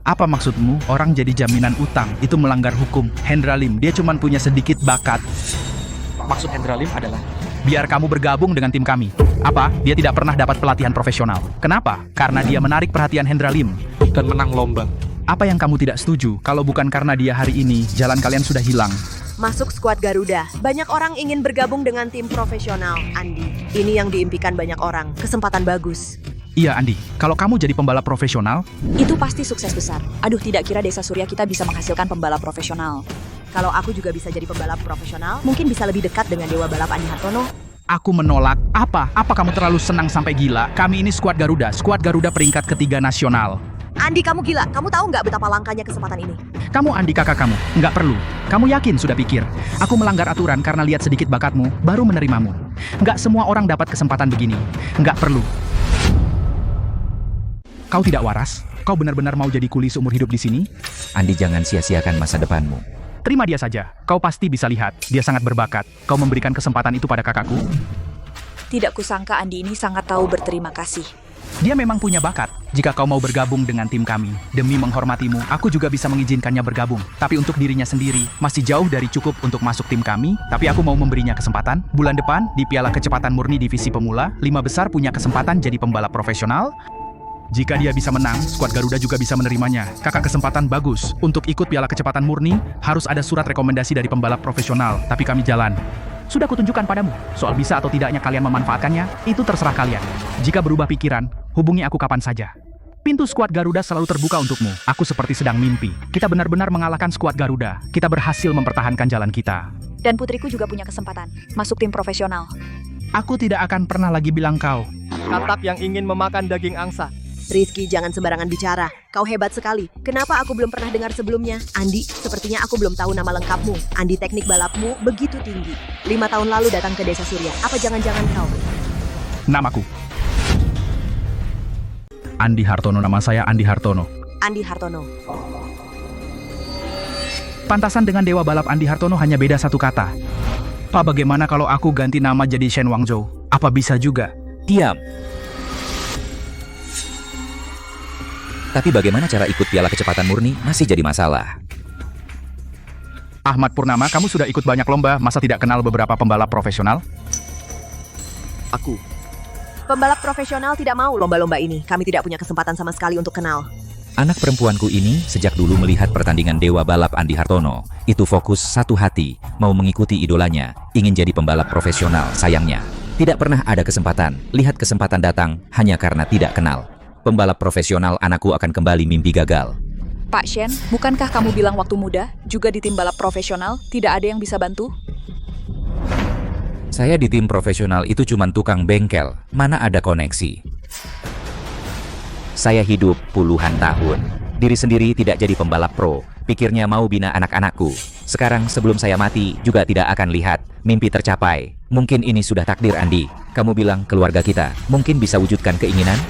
Apa maksudmu? Orang jadi jaminan utang, itu melanggar hukum. Hendra Lim, dia cuma punya sedikit bakat. Maksud Hendra Lim adalah biar kamu bergabung dengan tim kami. Apa? Dia tidak pernah dapat pelatihan profesional. Kenapa? Karena dia menarik perhatian Hendra Lim dan menang lomba. Apa yang kamu tidak setuju? Kalau bukan karena dia hari ini, jalan kalian sudah hilang. Masuk skuad Garuda. Banyak orang ingin bergabung dengan tim profesional, Andi. Ini yang diimpikan banyak orang. Kesempatan bagus. Iya, Andi. Kalau kamu jadi pembalap profesional, Itu pasti sukses besar. Aduh, tidak kira Desa Surya kita bisa menghasilkan pembalap profesional. Kalau aku juga bisa jadi pembalap profesional, mungkin bisa lebih dekat dengan dewa balap Andi Hartono. aku menolak. Apa? Apa kamu terlalu senang sampai gila? Kami ini skuad Garuda peringkat ketiga nasional. Andi, kamu gila. Kamu tahu nggak betapa langkanya kesempatan ini? Kamu Andi kakak kamu, nggak perlu. Kamu yakin sudah pikir, aku melanggar aturan karena lihat sedikit bakatmu, baru menerimamu. Nggak semua orang dapat kesempatan begini. Nggak perlu. Kau tidak waras? Kau benar-benar mau jadi kuli seumur hidup di sini? Andi, jangan sia-siakan masa depanmu. Terima dia saja. Kau pasti bisa lihat, dia sangat berbakat. Kau memberikan kesempatan itu pada kakakku. Tidak kusangka Andi ini sangat tahu berterima kasih. Dia memang punya bakat. Jika kau mau bergabung dengan tim kami, demi menghormatimu, aku juga bisa mengizinkannya bergabung. Tapi untuk dirinya sendiri, masih jauh dari cukup untuk masuk tim kami. Tapi aku mau memberinya kesempatan. Bulan depan, di Piala Kecepatan Murni Divisi Pemula, 5 besar punya kesempatan jadi pembalap profesional. Jika dia bisa menang, skuad Garuda juga bisa menerimanya. Kakak, kesempatan bagus. Untuk ikut Piala Kecepatan Murni, harus ada surat rekomendasi dari pembalap profesional. Tapi kami jalan. Sudah kutunjukkan padamu. Soal bisa atau tidaknya kalian memanfaatkannya, itu terserah kalian. Jika berubah pikiran, hubungi aku kapan saja. Pintu skuad Garuda selalu terbuka untukmu. Aku seperti sedang mimpi. Kita benar-benar mengalahkan skuad Garuda. Kita berhasil mempertahankan jalan kita. Dan putriku juga punya kesempatan masuk tim profesional. Aku tidak akan pernah lagi bilang kau. Katak yang ingin memakan daging angsa. Rizky, jangan sembarangan bicara. Kau hebat sekali. Kenapa aku belum pernah dengar sebelumnya? Andi, sepertinya aku belum tahu nama lengkapmu. Andi, teknik balapmu begitu tinggi. 5 tahun lalu datang ke Desa Surya. Apa jangan-jangan kau? Namaku Andi Hartono. Nama saya Andi Hartono. Andi Hartono. Pantasan dengan dewa balap Andi Hartono hanya beda satu kata. Pak, bagaimana kalau aku ganti nama jadi Shen Wangzhou? Apa bisa juga? Diam. Tapi bagaimana cara ikut Piala Kecepatan Murni masih jadi masalah. Ahmad Purnama, kamu sudah ikut banyak lomba, masa tidak kenal beberapa pembalap profesional? Aku. Pembalap profesional tidak mau lomba-lomba ini. Kami tidak punya kesempatan sama sekali untuk kenal. Anak perempuanku ini sejak dulu melihat pertandingan dewa balap Andi Hartono. Itu fokus satu hati, mau mengikuti idolanya, ingin jadi pembalap profesional. Sayangnya, tidak pernah ada kesempatan. Lihat kesempatan datang hanya karena tidak kenal. Pembalap profesional anakku akan kembali mimpi gagal. Pak Shen, bukankah kamu bilang waktu muda, juga di tim balap profesional, tidak ada yang bisa bantu? Saya di tim profesional itu cuma tukang bengkel, mana ada koneksi. Saya hidup puluhan tahun. Diri sendiri tidak jadi pembalap pro, pikirnya mau bina anak-anakku. Sekarang sebelum saya mati juga tidak akan lihat mimpi tercapai. Mungkin ini sudah takdir, Andi. Kamu bilang keluarga kita mungkin bisa wujudkan keinginan?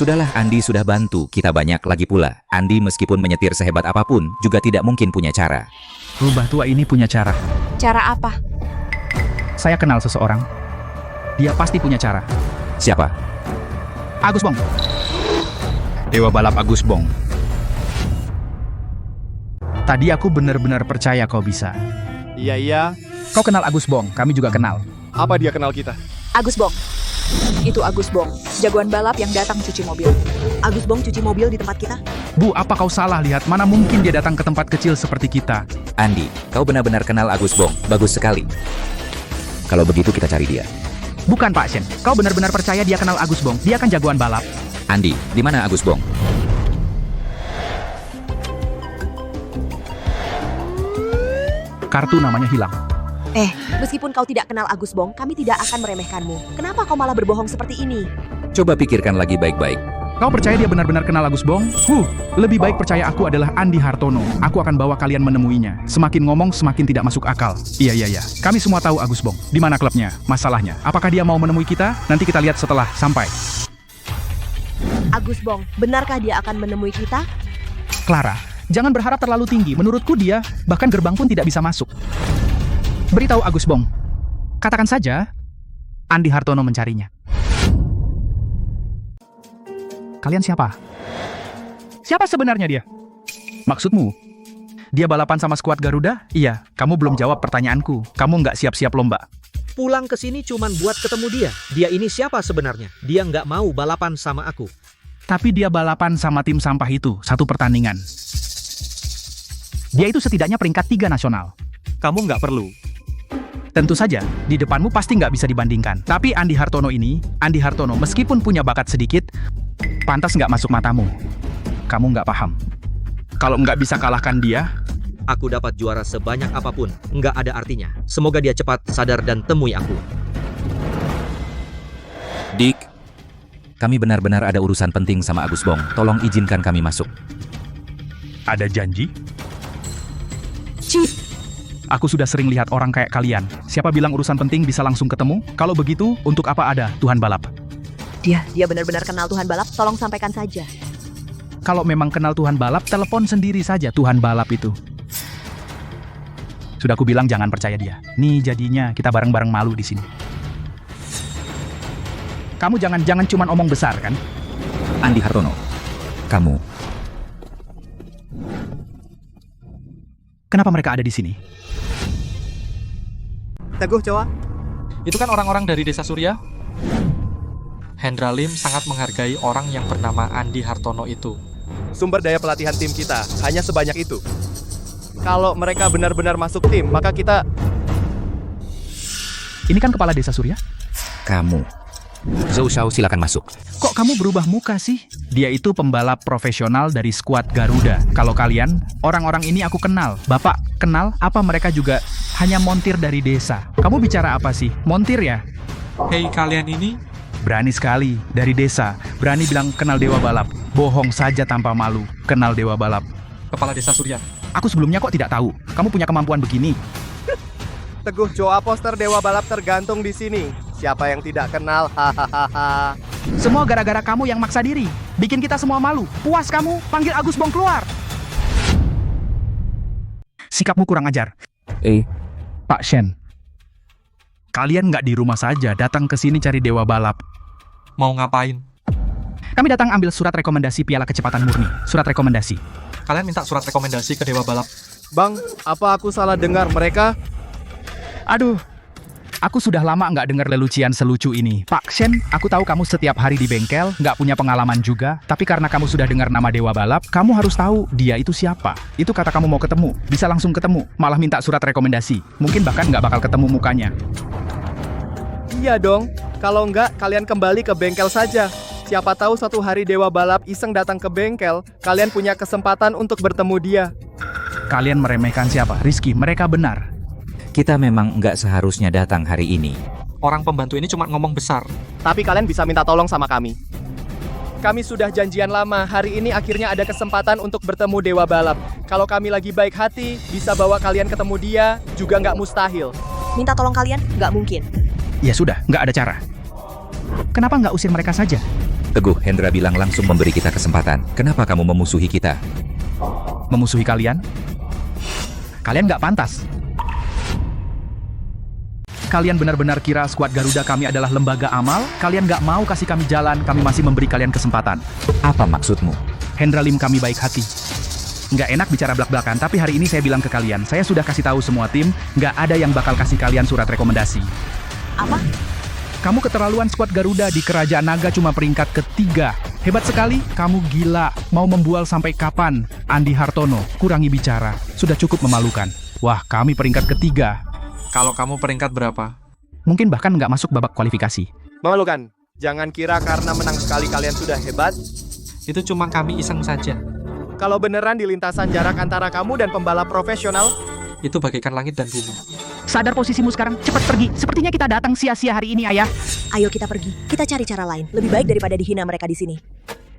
Sudahlah, Andi sudah bantu kita banyak lagi pula. Andi meskipun menyetir sehebat apapun juga tidak mungkin punya cara. Rubah tua ini punya cara. Cara apa? Saya kenal seseorang. Dia pasti punya cara. Siapa? Agus Bong. Dewa balap Agus Bong. Tadi aku benar-benar percaya kau bisa. Iya. Kau kenal Agus Bong, kami juga kenal. Apa dia kenal kita? Agus Bong. Itu Agus Bong, jagoan balap yang datang cuci mobil. Agus Bong cuci mobil di tempat kita? Bu, apa kau salah lihat? Mana mungkin dia datang ke tempat kecil seperti kita? Andi, kau benar-benar kenal Agus Bong. Bagus sekali. Kalau begitu kita cari dia. Bukan Pak Shen, kau benar-benar percaya dia kenal Agus Bong? Dia kan jagoan balap. Andi, di mana Agus Bong? Kartu namanya hilang. Meskipun kau tidak kenal Agus Bong, kami tidak akan meremehkanmu. Kenapa kau malah berbohong seperti ini? Coba pikirkan lagi baik-baik. Kau percaya dia benar-benar kenal Agus Bong? Lebih baik percaya aku adalah Andi Hartono. Aku akan bawa kalian menemuinya. Semakin ngomong, semakin tidak masuk akal. Iya. Kami semua tahu Agus Bong. Di mana klubnya? Masalahnya, apakah dia mau menemui kita? Nanti kita lihat setelah sampai. Agus Bong, benarkah dia akan menemui kita? Clara, jangan berharap terlalu tinggi. Menurutku dia, bahkan gerbang pun tidak bisa masuk. Beritahu Agus Bong. Katakan saja, Andi Hartono mencarinya. Kalian siapa? Siapa sebenarnya dia? Maksudmu? Dia balapan sama skuad Garuda? Iya, kamu belum jawab pertanyaanku. Kamu nggak siap-siap lomba. Pulang ke sini cuman buat ketemu dia. Dia ini siapa sebenarnya? Dia nggak mau balapan sama aku. Tapi dia balapan sama tim sampah itu, satu pertandingan. Dia itu setidaknya peringkat 3 nasional. Kamu nggak perlu. Tentu saja, di depanmu pasti nggak bisa dibandingkan. Tapi Andi Hartono meskipun punya bakat sedikit, pantas nggak masuk matamu. Kamu nggak paham. Kalau nggak bisa kalahkan dia, Aku dapat juara sebanyak apapun, nggak ada artinya. Semoga dia cepat sadar dan temui aku. Dik, kami benar-benar ada urusan penting sama Agus Bong. Tolong izinkan kami masuk. ada janji? Aku sudah sering lihat orang kayak kalian. Siapa bilang urusan penting bisa langsung ketemu? Kalau begitu, untuk apa ada Tuhan Balap? Dia benar-benar kenal Tuhan Balap, tolong sampaikan saja. Kalau memang kenal Tuhan Balap, telepon sendiri saja Tuhan Balap itu. Sudah aku bilang jangan percaya dia. Nih jadinya kita bareng-bareng malu di sini. Kamu jangan cuma omong besar kan? Andi Hartono, kamu. Kenapa mereka ada di sini? Teguh, Cowa. Itu kan orang-orang dari Desa Surya. Hendra Lim sangat menghargai orang yang bernama Andi Hartono itu. Sumber daya pelatihan tim kita hanya sebanyak itu. Kalau mereka benar-benar masuk tim, maka kita... Ini kan kepala Desa Surya? Kamu. Zhou Xiao, silakan masuk. Kok kamu berubah muka sih? Dia itu pembalap profesional dari skuad Garuda. Kalau kalian, orang-orang ini aku kenal. Bapak, kenal? Apa mereka juga hanya montir dari desa? Kamu bicara apa sih? Montir ya? Hei, kalian ini? Berani sekali, dari desa. Berani bilang kenal Dewa Balap. Bohong saja tanpa malu. Kenal Dewa Balap. Kepala Desa Surya. Aku sebelumnya kok tidak tahu. Kamu punya kemampuan begini. Teguh, Cowa, poster Dewa Balap tergantung di sini. Siapa yang tidak kenal? Hahaha. Semua gara-gara kamu yang maksa diri. Bikin kita semua malu. Puas kamu? Panggil Agus Bong keluar. Sikapmu kurang ajar. Pak Shen. Kalian nggak di rumah saja, datang ke sini cari Dewa Balap. Mau ngapain? Kami datang ambil surat rekomendasi Piala Kecepatan Murni. Surat rekomendasi. Kalian minta surat rekomendasi ke Dewa Balap. Bang, apa aku salah dengar mereka? Aduh, aku sudah lama nggak dengar lelucian selucu ini. Pak Shen, aku tahu kamu setiap hari di bengkel, nggak punya pengalaman juga. Tapi karena kamu sudah dengar nama Dewa Balap, kamu harus tahu dia itu siapa. Itu kata kamu mau ketemu, bisa langsung ketemu. Malah minta surat rekomendasi. Mungkin bahkan nggak bakal ketemu mukanya. Iya dong, kalau enggak kalian kembali ke bengkel saja. Siapa tahu suatu hari Dewa Balap iseng datang ke bengkel, kalian punya kesempatan untuk bertemu dia. Kalian meremehkan siapa? Rizky, mereka benar. Kita memang nggak seharusnya datang hari ini. Orang pembantu ini cuma ngomong besar. Tapi kalian bisa minta tolong sama kami. Kami sudah janjian lama, hari ini akhirnya ada kesempatan untuk bertemu Dewa Balap. Kalau kami lagi baik hati, bisa bawa kalian ketemu dia, juga nggak mustahil. Minta tolong kalian? Nggak mungkin. Ya sudah, nggak ada cara. Kenapa nggak usir mereka saja? Teguh, Hendra bilang langsung memberi kita kesempatan. Kenapa kamu memusuhi kita? Memusuhi kalian? Kalian nggak pantas. Kalian benar-benar kira skuad Garuda kami adalah lembaga amal? Kalian nggak mau kasih kami jalan, kami masih memberi kalian kesempatan. Apa maksudmu? Hendra Lim kami baik hati. Nggak enak bicara belak-belakan, tapi hari ini saya bilang ke kalian, saya sudah kasih tahu semua tim, nggak ada yang bakal kasih kalian surat rekomendasi. Apa? Kamu keterlaluan, skuad Garuda di Kerajaan Naga cuma peringkat ketiga. Hebat sekali, kamu gila. Mau membual sampai kapan? Andi Hartono, kurangi bicara. Sudah cukup memalukan. Wah, kami peringkat ketiga. Kalau kamu peringkat berapa? Mungkin bahkan nggak masuk babak kualifikasi. Memalukan. Jangan kira karena menang sekali kalian sudah hebat. Itu cuma kami iseng saja. Kalau beneran di lintasan jarak antara kamu dan pembalap profesional, itu bagaikan langit dan bumi. Sadar posisimu sekarang, cepat pergi. Sepertinya kita datang sia-sia hari ini, Ayah. Ayo kita pergi. Kita cari cara lain. Lebih baik daripada dihina mereka di sini.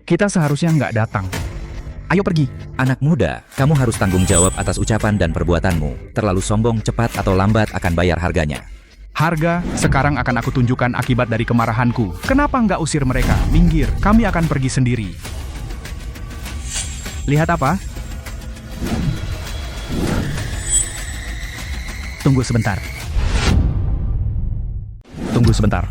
Kita seharusnya nggak datang. Ayo pergi. Anak muda, kamu harus tanggung jawab atas ucapan dan perbuatanmu. Terlalu sombong, cepat atau lambat akan bayar harganya. Harga sekarang akan aku tunjukkan akibat dari kemarahanku. Kenapa nggak usir mereka? Minggir, kami akan pergi sendiri. Lihat apa? Tunggu sebentar. Tunggu sebentar.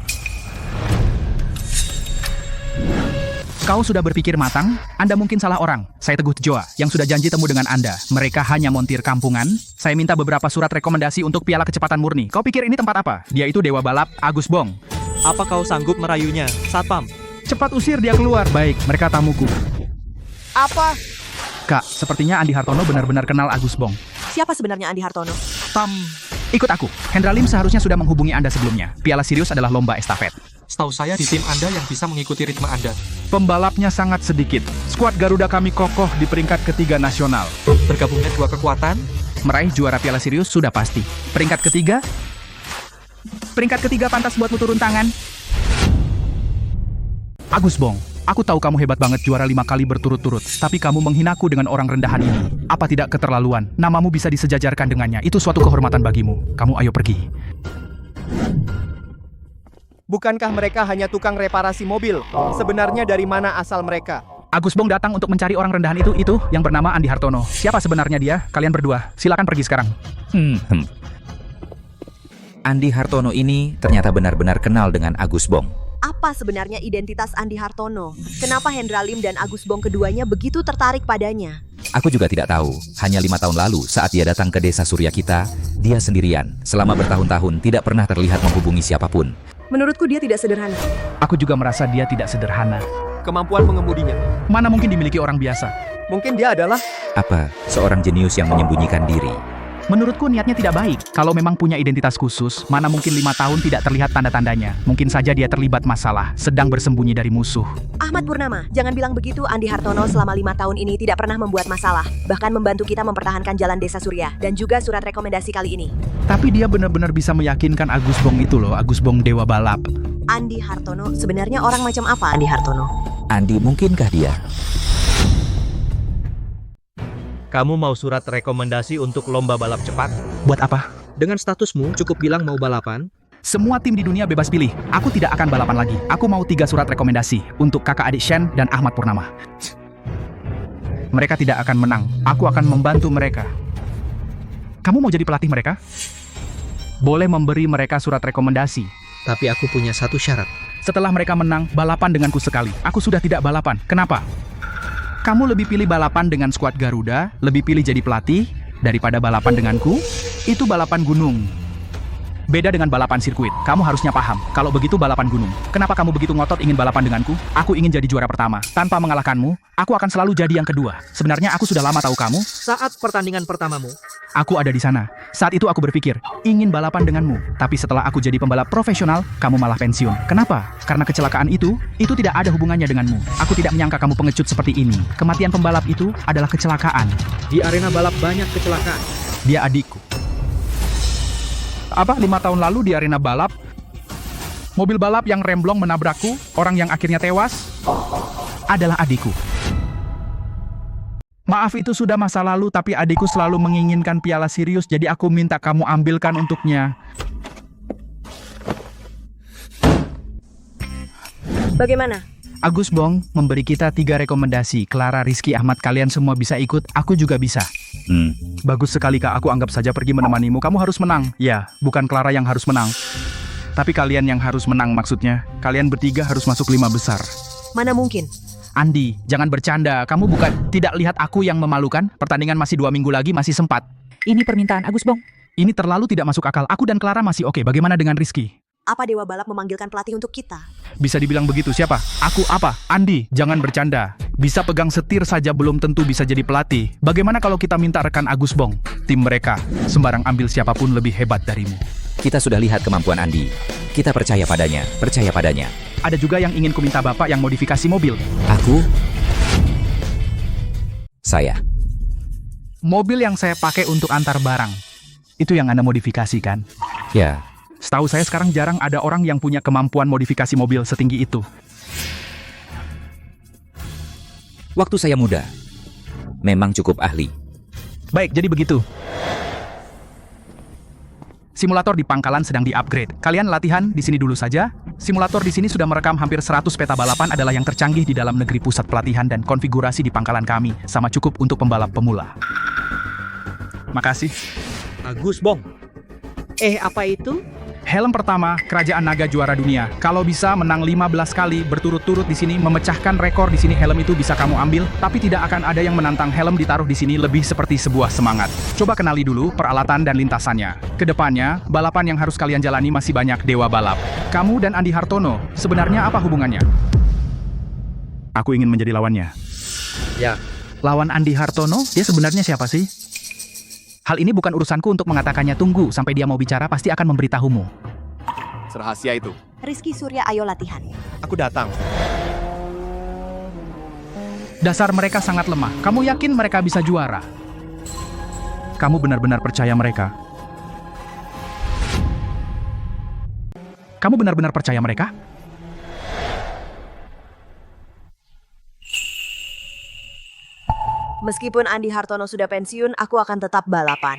Kau sudah berpikir matang? Anda mungkin salah orang. Saya Teguh Tejoa, yang sudah janji temu dengan Anda. Mereka hanya montir kampungan. Saya minta beberapa surat rekomendasi untuk Piala Kecepatan Murni. Kau pikir ini tempat apa? Dia itu Dewa Balap, Agus Bong. Apa kau sanggup merayunya, Satpam? Cepat usir dia keluar. Baik, mereka tamuku. apa? Kak, sepertinya Andi Hartono benar-benar kenal Agus Bong. Siapa sebenarnya Andi Hartono? Ikut aku. Hendra Lim seharusnya sudah menghubungi Anda sebelumnya. Piala Sirius adalah lomba estafet. Setahu saya di tim Anda yang bisa mengikuti ritme Anda. Pembalapnya sangat sedikit. Skuad Garuda kami kokoh di peringkat ketiga nasional. Bergabungnya dua kekuatan, Meraih juara Piala Sirius sudah pasti. Peringkat ketiga? Peringkat ketiga pantas buatmu turun tangan. Agus Bong, aku tahu kamu hebat banget juara 5 kali berturut-turut, tapi kamu menghinaku dengan orang rendahan ini. Apa tidak keterlaluan? Namamu bisa disejajarkan dengannya. Itu suatu kehormatan bagimu. Kamu ayo pergi. Bukankah mereka hanya tukang reparasi mobil? Sebenarnya dari mana asal mereka? Agus Bong datang untuk mencari orang rendahan itu yang bernama Andi Hartono. Siapa sebenarnya dia? Kalian berdua, silakan pergi sekarang. Andi Hartono ini ternyata benar-benar kenal dengan Agus Bong. Apa sebenarnya identitas Andi Hartono? Kenapa Hendra Lim dan Agus Bong keduanya begitu tertarik padanya? Aku juga tidak tahu. Hanya 5 tahun lalu saat dia datang ke desa Surya kita, dia sendirian. Selama bertahun-tahun tidak pernah terlihat menghubungi siapapun. Menurutku dia tidak sederhana. Aku juga merasa dia tidak sederhana. Kemampuan mengemudinya. Mana mungkin dimiliki orang biasa? Mungkin dia adalah... Apa? Seorang jenius yang menyembunyikan diri. Menurutku niatnya tidak baik. Kalau memang punya identitas khusus, mana mungkin 5 tahun tidak terlihat tanda-tandanya. Mungkin saja dia terlibat masalah, sedang bersembunyi dari musuh. Ahmad Purnama, jangan bilang begitu. Andi Hartono selama 5 tahun ini tidak pernah membuat masalah. Bahkan membantu kita mempertahankan jalan Desa Surya. Dan juga surat rekomendasi kali ini. Tapi dia benar-benar bisa meyakinkan Agus Bong itu loh, Agus Bong Dewa Balap. Andi Hartono, sebenarnya orang macam apa Andi Hartono? Andi, mungkinkah dia? Kamu mau surat rekomendasi untuk lomba balap cepat? Buat apa? Dengan statusmu cukup bilang mau balapan. Semua tim di dunia bebas pilih. Aku tidak akan balapan lagi. Aku mau 3 surat rekomendasi untuk kakak adik Shen dan Ahmad Purnama. Mereka tidak akan menang. Aku akan membantu mereka. Kamu mau jadi pelatih mereka? Boleh memberi mereka surat rekomendasi. Tapi aku punya satu syarat. Setelah mereka menang, balapan denganku sekali. Aku sudah tidak balapan. Kenapa? Kamu lebih pilih balapan dengan skuad Garuda, lebih pilih jadi pelatih, daripada balapan denganku? Itu balapan gunung. Beda dengan balapan sirkuit. Kamu harusnya paham, kalau begitu balapan gunung. Kenapa kamu begitu ngotot ingin balapan denganku? Aku ingin jadi juara pertama. Tanpa mengalahkanmu, aku akan selalu jadi yang kedua. Sebenarnya aku sudah lama tahu kamu. Saat pertandingan pertamamu, aku ada di sana. Saat itu aku berpikir, ingin balapan denganmu. Tapi setelah aku jadi pembalap profesional, kamu malah pensiun. Kenapa? Karena kecelakaan itu tidak ada hubungannya denganmu. Aku tidak menyangka kamu pengecut seperti ini. Kematian pembalap itu adalah kecelakaan. Di arena balap banyak kecelakaan. Dia adikku. 5 tahun lalu di arena balap, mobil balap yang remblong menabrakku, orang yang akhirnya tewas, adalah adikku. Maaf itu sudah masa lalu, tapi adikku selalu menginginkan Piala Sirius, jadi aku minta kamu ambilkan untuknya. Bagaimana? Agus Bong memberi kita 3 rekomendasi. Clara, Rizky, Ahmad, kalian semua bisa ikut, aku juga bisa. Bagus sekali Kak, aku anggap saja pergi menemanimu. Kamu harus menang. Ya, bukan Clara yang harus menang. Tapi kalian yang harus menang maksudnya. Kalian bertiga harus masuk 5 besar. Mana mungkin? Andi, jangan bercanda. Kamu bukan tidak lihat aku yang memalukan? Pertandingan masih 2 minggu lagi, masih sempat. Ini permintaan Agus Bong. Ini terlalu tidak masuk akal. Aku dan Clara masih oke. Bagaimana dengan Rizky? Apa Dewa Balap memanggilkan pelatih untuk kita? Bisa dibilang begitu. Siapa? Aku apa? Andi, jangan bercanda. Bisa pegang setir saja belum tentu bisa jadi pelatih. Bagaimana kalau kita minta rekan Agus Bong? Tim mereka, sembarang ambil siapapun lebih hebat darimu. Kita sudah lihat kemampuan Andi. Kita percaya padanya, percaya padanya. Ada juga yang ingin kuminta Bapak yang modifikasi mobil. Aku? Saya. Mobil yang saya pakai untuk antar barang. Itu yang Anda modifikasi kan? Ya. Setahu saya sekarang jarang ada orang yang punya kemampuan modifikasi mobil setinggi itu. Waktu saya muda, memang cukup ahli. Baik, jadi begitu. Simulator di pangkalan sedang di-upgrade. Kalian latihan di sini dulu saja. Simulator di sini sudah merekam hampir 100 peta balapan, adalah yang tercanggih di dalam negeri. Pusat pelatihan dan konfigurasi di pangkalan kami sama cukup untuk pembalap pemula. Makasih. Agus Bong. Apa itu? Helm pertama, Kerajaan Naga juara dunia. Kalau bisa menang 15 kali berturut-turut di sini, memecahkan rekor di sini, helm itu bisa kamu ambil, tapi tidak akan ada yang menantang. Helm ditaruh di sini lebih seperti sebuah semangat. Coba kenali dulu peralatan dan lintasannya. Kedepannya, balapan yang harus kalian jalani masih banyak. Dewa Balap. Kamu dan Andi Hartono, sebenarnya apa hubungannya? Aku ingin menjadi lawannya. Ya. Lawan Andi Hartono, dia sebenarnya siapa sih? Hal ini bukan urusanku untuk mengatakannya. Tunggu sampai dia mau bicara, pasti akan memberitahumu. Serahasia itu. Rizky Surya, ayo latihan. Aku datang. Dasar mereka sangat lemah. Kamu yakin mereka bisa juara? Kamu benar-benar percaya mereka? Kamu benar-benar percaya mereka? Meskipun Andi Hartono sudah pensiun, aku akan tetap balapan.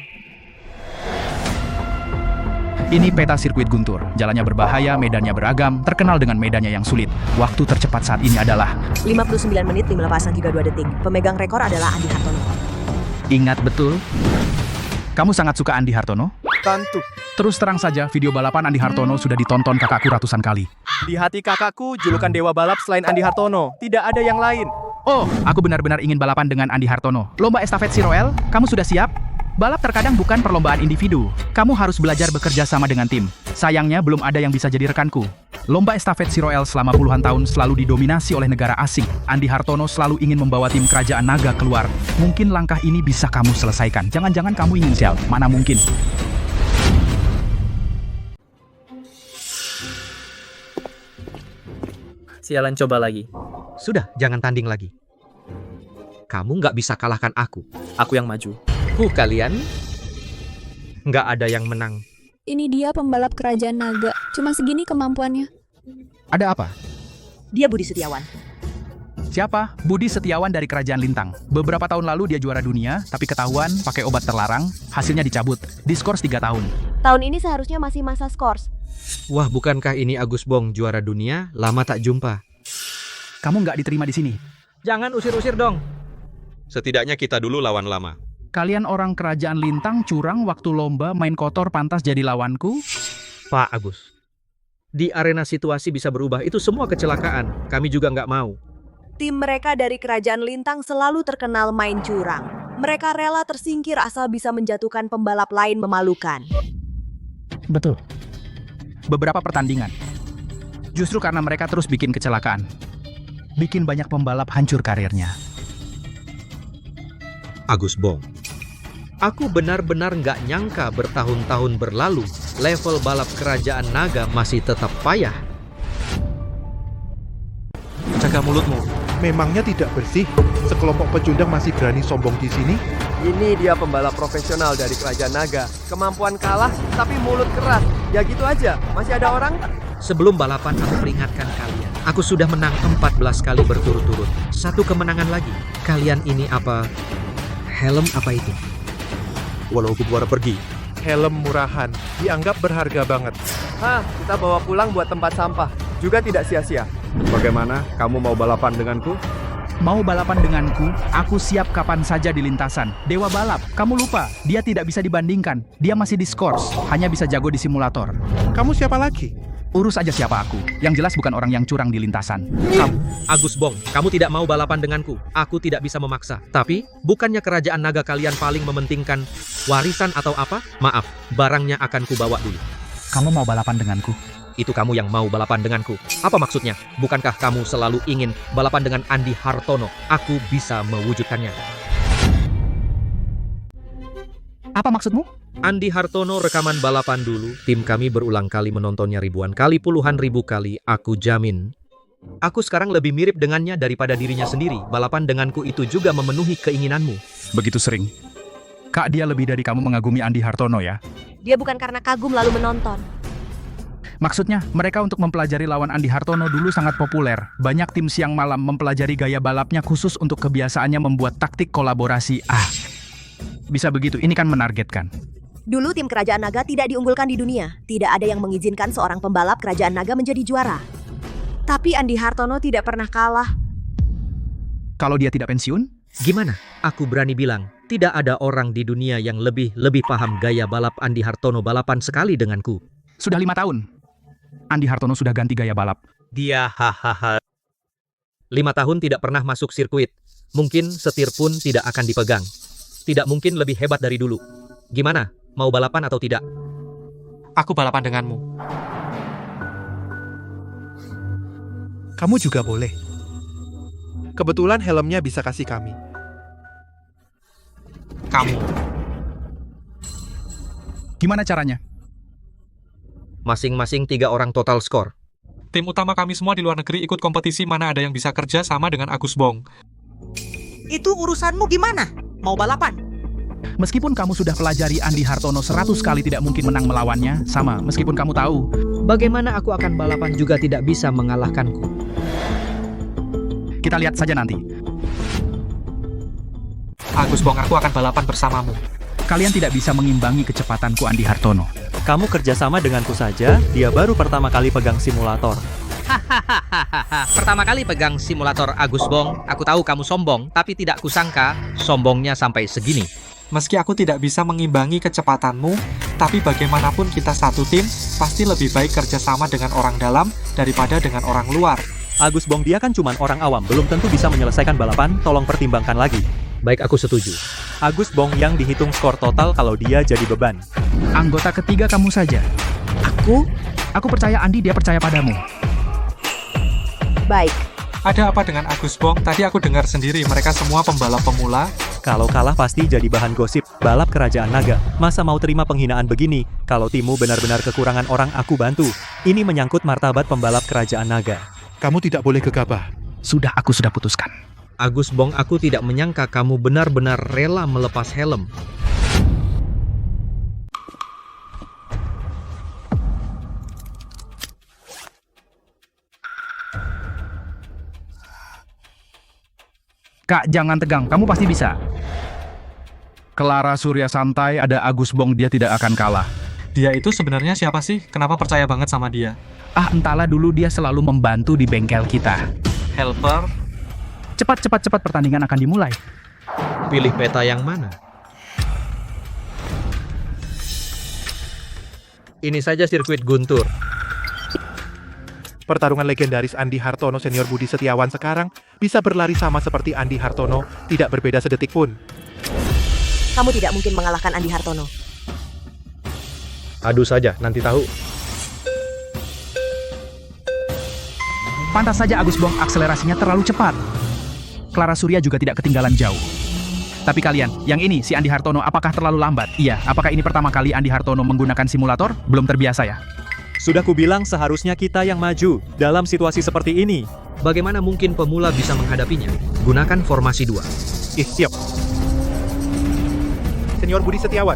Ini peta sirkuit Guntur. Jalannya berbahaya, medannya beragam, terkenal dengan medannya yang sulit. Waktu tercepat saat ini adalah 59 menit 15,32 detik. Pemegang rekor adalah Andi Hartono. Ingat betul? Kamu sangat suka Andi Hartono? Tentu. Terus terang saja, video balapan Andi Hartono sudah ditonton kakakku ratusan kali. Di hati kakakku, julukan dewa balap selain Andi Hartono. Tidak ada yang lain. Oh, aku benar-benar ingin balapan dengan Andi Hartono. Lomba estafet Siroel, kamu sudah siap? Balap terkadang bukan perlombaan individu. Kamu harus belajar bekerja sama dengan tim. Sayangnya belum ada yang bisa jadi rekanku. Lomba estafet Siroel selama puluhan tahun selalu didominasi oleh negara asing. Andi Hartono selalu ingin membawa tim kerajaan naga keluar. Mungkin langkah ini bisa kamu selesaikan. Jangan-jangan kamu ingin sial. Mana mungkin. Sialan, coba lagi. Sudah, jangan tanding lagi. Kamu nggak bisa kalahkan aku. Aku yang maju. Kalian nggak ada yang menang. Ini dia pembalap kerajaan naga. Cuma segini kemampuannya. Ada apa? Dia Budi Setiawan. Siapa? Budi Setiawan dari Kerajaan Lintang. Beberapa tahun lalu dia juara dunia, tapi ketahuan pakai obat terlarang, hasilnya dicabut. Diskors 3 tahun. Tahun ini seharusnya masih masa skors. Wah, bukankah ini Agus Bong, juara dunia? Lama tak jumpa. Kamu nggak diterima di sini. Jangan usir-usir dong. Setidaknya kita dulu lawan lama. Kalian orang Kerajaan Lintang curang waktu lomba, main kotor pantas jadi lawanku? Pak Agus, di arena situasi bisa berubah. Itu semua kecelakaan. Kami juga nggak mau. Tim mereka dari Kerajaan Lintang selalu terkenal main curang. Mereka rela tersingkir asal bisa menjatuhkan pembalap lain memalukan. Betul. Beberapa pertandingan. Justru karena mereka terus bikin kecelakaan. Bikin banyak pembalap hancur karirnya. Agus Bong, aku benar-benar nggak nyangka bertahun-tahun berlalu, level balap kerajaan naga masih tetap payah. Jaga mulutmu. Memangnya tidak bersih? Sekelompok pecundang masih berani sombong di sini? Ini dia pembalap profesional dari Kerajaan Naga. Kemampuan kalah, tapi mulut keras. Ya gitu aja, masih ada orang? Sebelum balapan aku peringatkan kalian. Aku sudah menang 14 kali berturut-turut. 1 kemenangan lagi. Kalian ini apa? Helm apa itu? Walau Kubwara pergi, helm murahan, dianggap berharga banget. Hah, kita bawa pulang buat tempat sampah. Juga tidak sia-sia. Bagaimana? Kamu mau balapan denganku? Mau balapan denganku? Aku siap kapan saja di lintasan. Dewa balap, kamu lupa, dia tidak bisa dibandingkan. Dia masih diskors, hanya bisa jago di simulator. Kamu siapa lagi? Urus aja siapa aku. Yang jelas bukan orang yang curang di lintasan. Kamu, Agus Bong, kamu tidak mau balapan denganku. Aku tidak bisa memaksa. Tapi, bukannya kerajaan naga kalian paling mementingkan warisan atau apa? Maaf, barangnya akan kubawa dulu. Kamu mau balapan denganku? Itu kamu yang mau balapan denganku. Apa maksudnya? Bukankah kamu selalu ingin balapan dengan Andi Hartono? Aku bisa mewujudkannya. Apa maksudmu? Andi Hartono rekaman balapan dulu. Tim kami berulang kali menontonnya ribuan kali, puluhan ribu kali. Aku jamin. Aku sekarang lebih mirip dengannya daripada dirinya sendiri. Balapan denganku itu juga memenuhi keinginanmu. Begitu sering. Kak, dia lebih dari kamu mengagumi Andi Hartono ya? Dia bukan karena kagum lalu menonton. Maksudnya, mereka untuk mempelajari lawan Andi Hartono dulu sangat populer. Banyak tim siang malam mempelajari gaya balapnya khusus untuk kebiasaannya membuat taktik kolaborasi. Bisa begitu, ini kan menargetkan. Dulu tim Kerajaan Naga tidak diunggulkan di dunia. Tidak ada yang mengizinkan seorang pembalap Kerajaan Naga menjadi juara. Tapi Andi Hartono tidak pernah kalah. Kalau dia tidak pensiun? Gimana? Aku berani bilang, tidak ada orang di dunia yang lebih paham gaya balap Andi Hartono balapan sekali denganku. Sudah 5 tahun. Andi Hartono sudah ganti gaya balap. Dia 5 tahun tidak pernah masuk sirkuit. Mungkin setir pun tidak akan dipegang. Tidak mungkin lebih hebat dari dulu. Gimana? Mau balapan atau tidak? Aku balapan denganmu. Kamu juga boleh. Kebetulan helmnya bisa kasih kami. Kamu. Gimana caranya? Masing-masing 3 orang total skor. Tim utama kami semua di luar negeri ikut kompetisi mana ada yang bisa kerja sama dengan Agus Bong. Itu urusanmu gimana? Mau balapan? Meskipun kamu sudah pelajari Andi Hartono 100 kali tidak mungkin menang melawannya, sama meskipun kamu tahu. Bagaimana aku akan balapan juga tidak bisa mengalahkanku. Kita lihat saja nanti. Agus Bong, aku akan balapan bersamamu. Kalian tidak bisa mengimbangi kecepatanku Andi Hartono. Kamu kerjasama denganku saja, dia baru pertama kali pegang simulator. Pertama kali pegang simulator Agus Bong, aku tahu kamu sombong, tapi tidak kusangka sombongnya sampai segini. Meski aku tidak bisa mengimbangi kecepatanmu, tapi bagaimanapun kita satu tim, pasti lebih baik kerjasama dengan orang dalam daripada dengan orang luar. Agus Bong dia kan cuman orang awam, belum tentu bisa menyelesaikan balapan, tolong pertimbangkan lagi. Baik, aku setuju. Agus Bong yang dihitung skor total kalau dia jadi beban. Anggota ketiga kamu saja. Aku? Aku percaya Andi, dia percaya padamu. Baik. Ada apa dengan Agus Bong? Tadi aku dengar sendiri mereka semua pembalap pemula. Kalau kalah pasti jadi bahan gosip, balap kerajaan naga. Masa mau terima penghinaan begini? Kalau timmu benar-benar kekurangan orang aku bantu. Ini menyangkut martabat pembalap kerajaan naga. Kamu tidak boleh gegabah. Aku sudah putuskan. Agus Bong, aku tidak menyangka kamu benar-benar rela melepas helm. Kak, jangan tegang, kamu pasti bisa. Clara Surya santai, ada Agus Bong, dia tidak akan kalah. Dia itu sebenarnya siapa sih? Kenapa percaya banget sama dia? Entahlah, dulu dia selalu membantu di bengkel kita. Helper? Cepat, pertandingan akan dimulai. Pilih peta yang mana? Ini saja sirkuit Guntur. Pertarungan legendaris Andi Hartono senior Budi Setiawan sekarang bisa berlari sama seperti Andi Hartono, tidak berbeda sedetik pun. Kamu tidak mungkin mengalahkan Andi Hartono. Adu saja, nanti tahu. Pantas saja Agus Bong, akselerasinya terlalu cepat. Clara Surya juga tidak ketinggalan jauh. Tapi kalian, yang ini, si Andi Hartono, apakah terlalu lambat? Iya, apakah ini pertama kali Andi Hartono menggunakan simulator? Belum terbiasa ya? Sudah kubilang seharusnya kita yang maju dalam situasi seperti ini. Bagaimana mungkin pemula bisa menghadapinya? Gunakan formasi 2. Siap. Senior Budi Setiawan.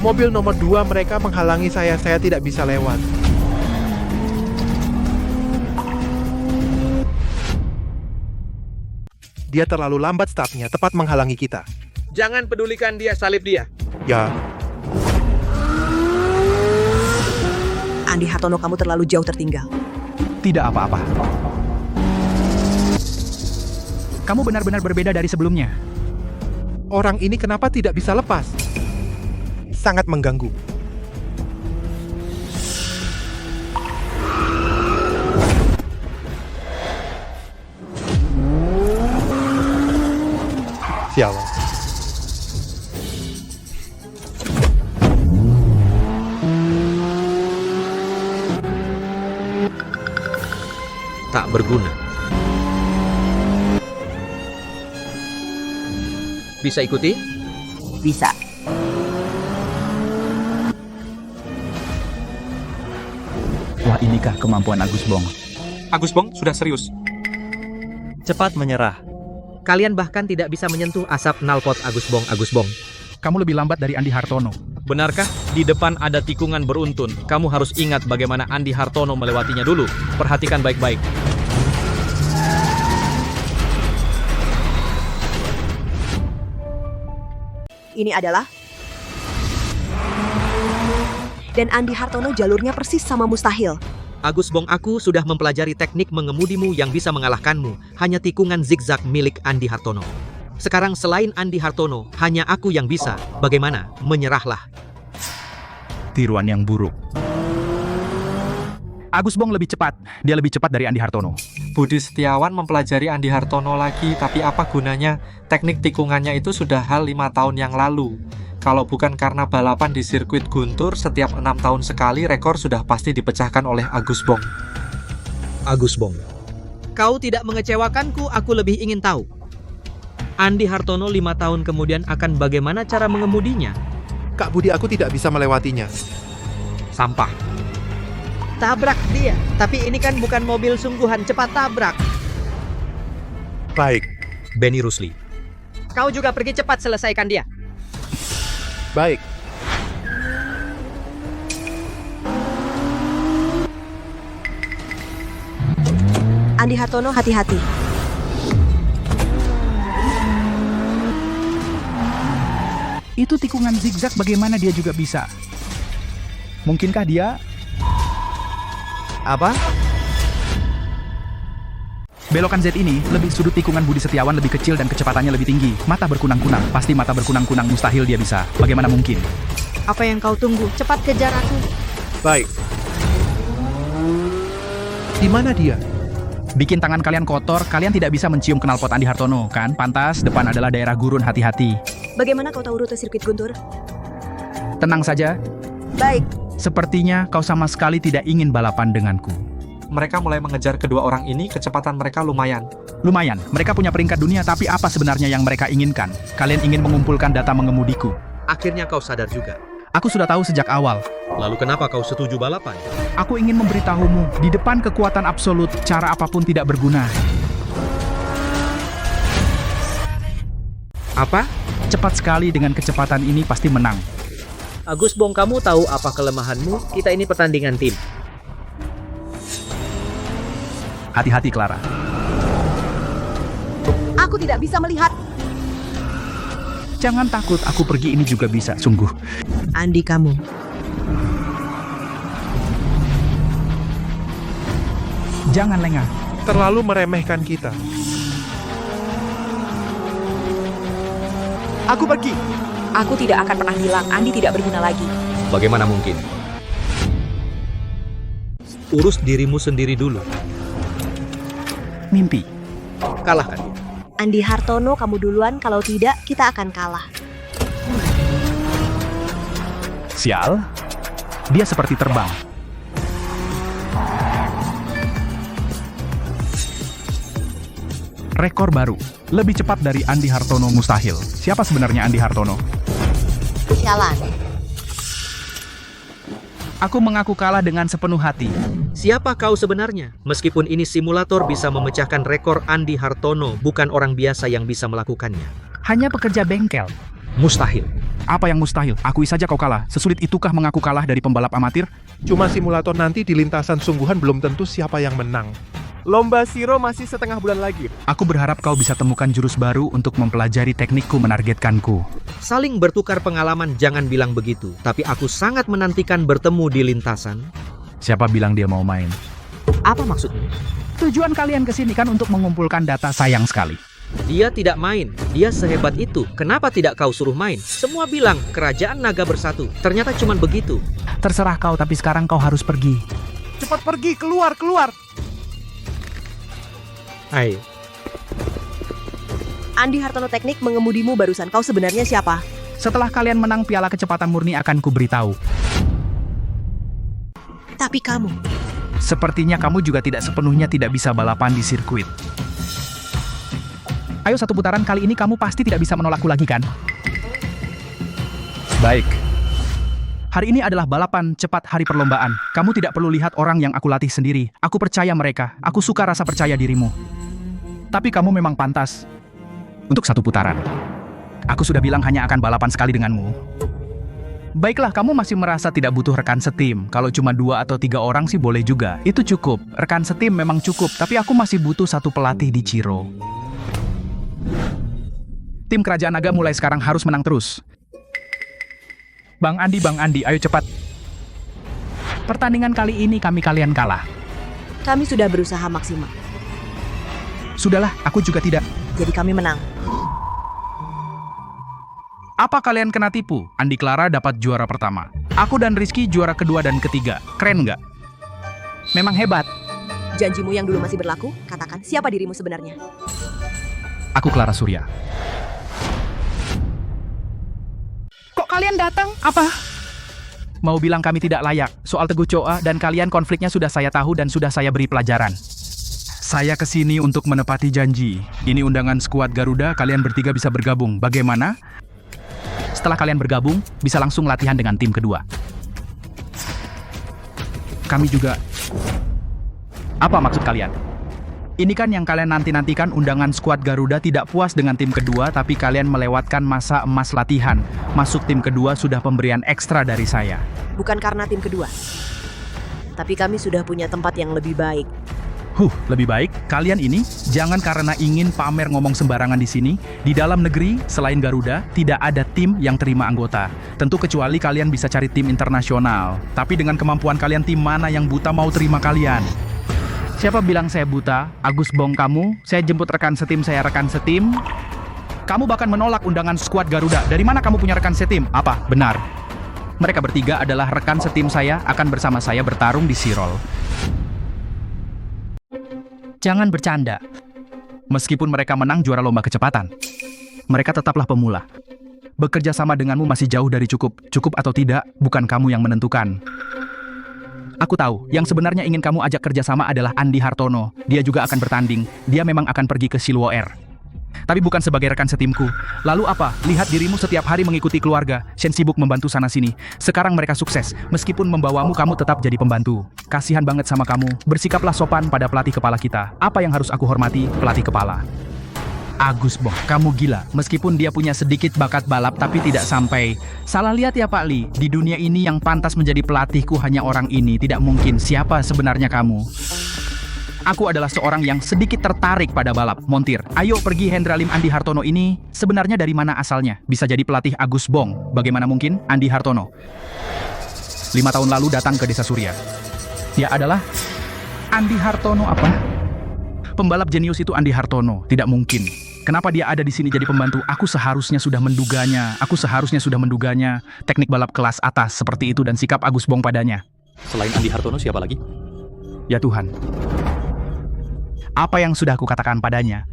Mobil nomor 2 mereka menghalangi saya tidak bisa lewat. Dia terlalu lambat startnya, tepat menghalangi kita. Jangan pedulikan dia, salib dia. Ya. Andi Hartono, kamu terlalu jauh tertinggal. Tidak apa-apa. Kamu benar-benar berbeda dari sebelumnya. Orang ini kenapa tidak bisa lepas? Sangat mengganggu. Sialan. Tak berguna. Bisa ikuti? Bisa. Wah, inikah kemampuan Agus Bong? Agus Bong sudah serius. Cepat menyerah. Kalian bahkan tidak bisa menyentuh asap knalpot Agus Bong. Kamu lebih lambat dari Andi Hartono. Benarkah? Di depan ada tikungan beruntun. Kamu harus ingat bagaimana Andi Hartono melewatinya dulu. Perhatikan baik-baik. Ini adalah... Dan Andi Hartono jalurnya persis sama mustahil. Agus Bong, aku sudah mempelajari teknik mengemudimu yang bisa mengalahkanmu. Hanya tikungan zigzag milik Andi Hartono. Sekarang selain Andi Hartono, hanya aku yang bisa. Bagaimana? Menyerahlah. Tiruan yang buruk. Agus Bong lebih cepat. Dia lebih cepat dari Andi Hartono. Budi Setiawan mempelajari Andi Hartono lagi, tapi apa gunanya? Teknik tikungannya itu sudah hal 5 tahun yang lalu. Kalau bukan karena balapan di sirkuit Guntur setiap 6 tahun sekali, rekor sudah pasti dipecahkan oleh Agus Bong. Agus Bong. Kau tidak mengecewakanku, aku lebih ingin tahu. Andi Hartono 5 tahun kemudian akan bagaimana cara mengemudinya? Kak Budi aku tidak bisa melewatinya. Sampah. Tabrak dia. Tapi ini kan bukan mobil sungguhan, cepat tabrak. Baik, Benny Rusli. Kau juga pergi cepat selesaikan dia. baik. Andi Hartono, hati-hati. Itu tikungan zigzag bagaimana dia juga bisa? Mungkinkah dia? Apa? Belokan Z ini, lebih sudut tikungan Budi Setiawan lebih kecil dan kecepatannya lebih tinggi. Mata berkunang-kunang, pasti mata berkunang-kunang, mustahil dia bisa. Bagaimana mungkin? Apa yang kau tunggu? Cepat kejar aku. Baik. Di mana dia? Bikin tangan kalian kotor, kalian tidak bisa mencium knalpot Andi Hartono, kan? Pantas, depan adalah daerah gurun, hati-hati. Bagaimana kau tahu rute sirkuit Guntur? Tenang saja. Baik. Sepertinya kau sama sekali tidak ingin balapan denganku. Mereka mulai mengejar kedua orang ini, kecepatan mereka lumayan. Lumayan, mereka punya peringkat dunia, tapi apa sebenarnya yang mereka inginkan? Kalian ingin mengumpulkan data mengemudiku. Akhirnya kau sadar juga. Aku sudah tahu sejak awal. Lalu kenapa kau setuju balapan? Aku ingin memberitahumu, di depan kekuatan absolut, cara apapun tidak berguna. Apa? Cepat sekali dengan kecepatan ini pasti menang. Agus Bong, kamu tahu apa kelemahanmu? Kita ini pertandingan tim. Hati-hati, Clara. Aku tidak bisa melihat. Jangan takut, aku pergi ini juga bisa, sungguh. Andi, kamu. Jangan lengah. Terlalu meremehkan kita. Aku pergi. Aku tidak akan pernah bilang Andi tidak berguna lagi. Bagaimana mungkin? Urus dirimu sendiri dulu. Mimpi. Kalahkan dia. Andi Hartono, kamu duluan. Kalau tidak, kita akan kalah. Sial. Dia seperti terbang. Rekor baru. Lebih cepat dari Andi Hartono mustahil. Siapa sebenarnya Andi Hartono? Sialan. Aku mengaku kalah dengan sepenuh hati. Siapa kau sebenarnya? Meskipun ini simulator bisa memecahkan rekor Andi Hartono, bukan orang biasa yang bisa melakukannya. Hanya pekerja bengkel. Mustahil. Apa yang mustahil? Akui saja kau kalah. Sesulit itukah mengaku kalah dari pembalap amatir? Cuma simulator, nanti di lintasan sungguhan belum tentu siapa yang menang. Lomba Siro masih setengah bulan lagi. Aku berharap kau bisa temukan jurus baru untuk mempelajari teknikku menargetkanku. Saling bertukar pengalaman, jangan bilang begitu. Tapi aku sangat menantikan bertemu di lintasan. Siapa bilang dia mau main? Apa maksudnya? Tujuan kalian kesini kan untuk mengumpulkan data, sayang sekali. Dia tidak main, dia sehebat itu. Kenapa tidak kau suruh main? Semua bilang kerajaan naga bersatu. Ternyata cuma begitu. Terserah kau, tapi sekarang kau harus pergi. Cepat pergi, keluar. Hai. Andi Hartono, teknik mengemudimu barusan. Kau sebenarnya siapa? Setelah kalian menang piala kecepatan murni akan kuberitahu. Tapi kamu. Sepertinya kamu juga tidak sepenuhnya tidak bisa balapan di sirkuit. Ayo satu putaran, kali ini kamu pasti tidak bisa menolakku lagi kan? Baik. Hari ini adalah balapan cepat hari perlombaan. Kamu tidak perlu lihat orang yang aku latih sendiri. Aku percaya mereka. Aku suka rasa percaya dirimu. Tapi kamu memang pantas untuk satu putaran. Aku sudah bilang hanya akan balapan sekali denganmu. Baiklah, kamu masih merasa tidak butuh rekan setim. Kalau cuma 2 atau 3 orang sih boleh juga. Itu cukup. Rekan setim memang cukup. Tapi aku masih butuh satu pelatih di Ciro. Tim Kerajaan Naga mulai sekarang harus menang terus. Bang Andi, ayo cepat. Pertandingan kali ini kalian kalah. Kami sudah berusaha maksimal. Sudahlah, aku juga tidak. Jadi kami menang. Apa kalian kena tipu? Andi Clara dapat juara pertama. Aku dan Rizky juara kedua dan ketiga. Keren nggak? Memang hebat. Janjimu yang dulu masih berlaku? Katakan, siapa dirimu sebenarnya? Aku Clara Surya. Kok kalian datang? Apa? Mau bilang kami tidak layak. Soal Teguh Choa dan kalian konfliknya sudah saya tahu dan sudah saya beri pelajaran. Saya kesini untuk menepati janji. Ini undangan skuad Garuda, kalian bertiga bisa bergabung. Bagaimana? Setelah kalian bergabung, bisa langsung latihan dengan tim kedua. Kami juga... Apa maksud kalian? Ini kan yang kalian nanti-nantikan. Undangan skuad Garuda tidak puas dengan tim kedua, tapi kalian melewatkan masa emas latihan. Masuk tim kedua sudah pemberian ekstra dari saya. Bukan karena tim kedua. Tapi kami sudah punya tempat yang lebih baik. Lebih baik kalian ini jangan karena ingin pamer ngomong sembarangan di sini. Di dalam negeri, selain Garuda, tidak ada tim yang terima anggota. Tentu kecuali kalian bisa cari tim internasional. Tapi dengan kemampuan kalian, tim mana yang buta mau terima kalian? Siapa bilang saya buta? Agus Bong kamu? Saya jemput rekan setim saya rekan setim. Kamu bahkan menolak undangan skuad Garuda. Dari mana kamu punya rekan setim? Apa? Benar. Mereka bertiga adalah rekan setim saya, akan bersama saya bertarung di Sirol. Jangan bercanda. Meskipun mereka menang juara lomba kecepatan, mereka tetaplah pemula. Bekerja sama denganmu masih jauh dari cukup. Cukup atau tidak, bukan kamu yang menentukan. Aku tahu, yang sebenarnya ingin kamu ajak kerjasama adalah Andi Hartono. Dia juga akan bertanding. Dia memang akan pergi ke Silwoer. Tapi bukan sebagai rekan setimku. Lalu apa? Lihat dirimu setiap hari mengikuti keluarga. Shen sibuk membantu sana-sini. Sekarang mereka sukses. Meskipun membawamu, kamu tetap jadi pembantu. Kasihan banget sama kamu. Bersikaplah sopan pada pelatih kepala kita. Apa yang harus aku hormati? Pelatih kepala. Agus Bong, kamu gila. Meskipun dia punya sedikit bakat balap, tapi tidak sampai. Salah lihat ya Pak Li. Di dunia ini yang pantas menjadi pelatihku hanya orang ini. Tidak mungkin. Siapa sebenarnya kamu? Aku adalah seorang yang sedikit tertarik pada balap. Montir, ayo pergi. Hendra Lim. Andi Hartono ini sebenarnya dari mana asalnya? Bisa jadi pelatih Agus Bong. Bagaimana mungkin? Andi Hartono 5 tahun lalu datang ke Desa Surya. Dia adalah Andi Hartono apa? Pembalap jenius itu Andi Hartono. Tidak mungkin. Kenapa dia ada di sini jadi pembantu? Aku seharusnya sudah menduganya. Teknik balap kelas atas seperti itu dan sikap Agus Bong padanya. Selain Andi Hartono, siapa lagi? Ya Tuhan. Apa yang sudah aku katakan padanya?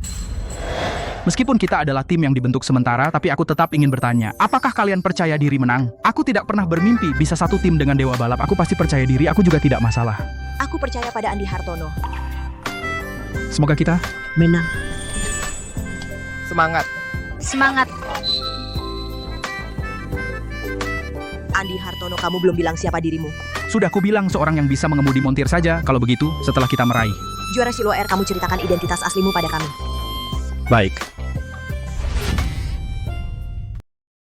Meskipun kita adalah tim yang dibentuk sementara, tapi aku tetap ingin bertanya, apakah kalian percaya diri menang? Aku tidak pernah bermimpi bisa satu tim dengan Dewa Balap. Aku pasti percaya diri, aku juga tidak masalah. Aku percaya pada Andi Hartono. Semoga kita menang. Semangat. Semangat. Andi Hartono, kamu belum bilang siapa dirimu. Sudah ku bilang seorang yang bisa mengemudi montir saja. Kalau begitu, setelah kita meraih juara Silwoer, kamu ceritakan identitas aslimu pada kami. Baik.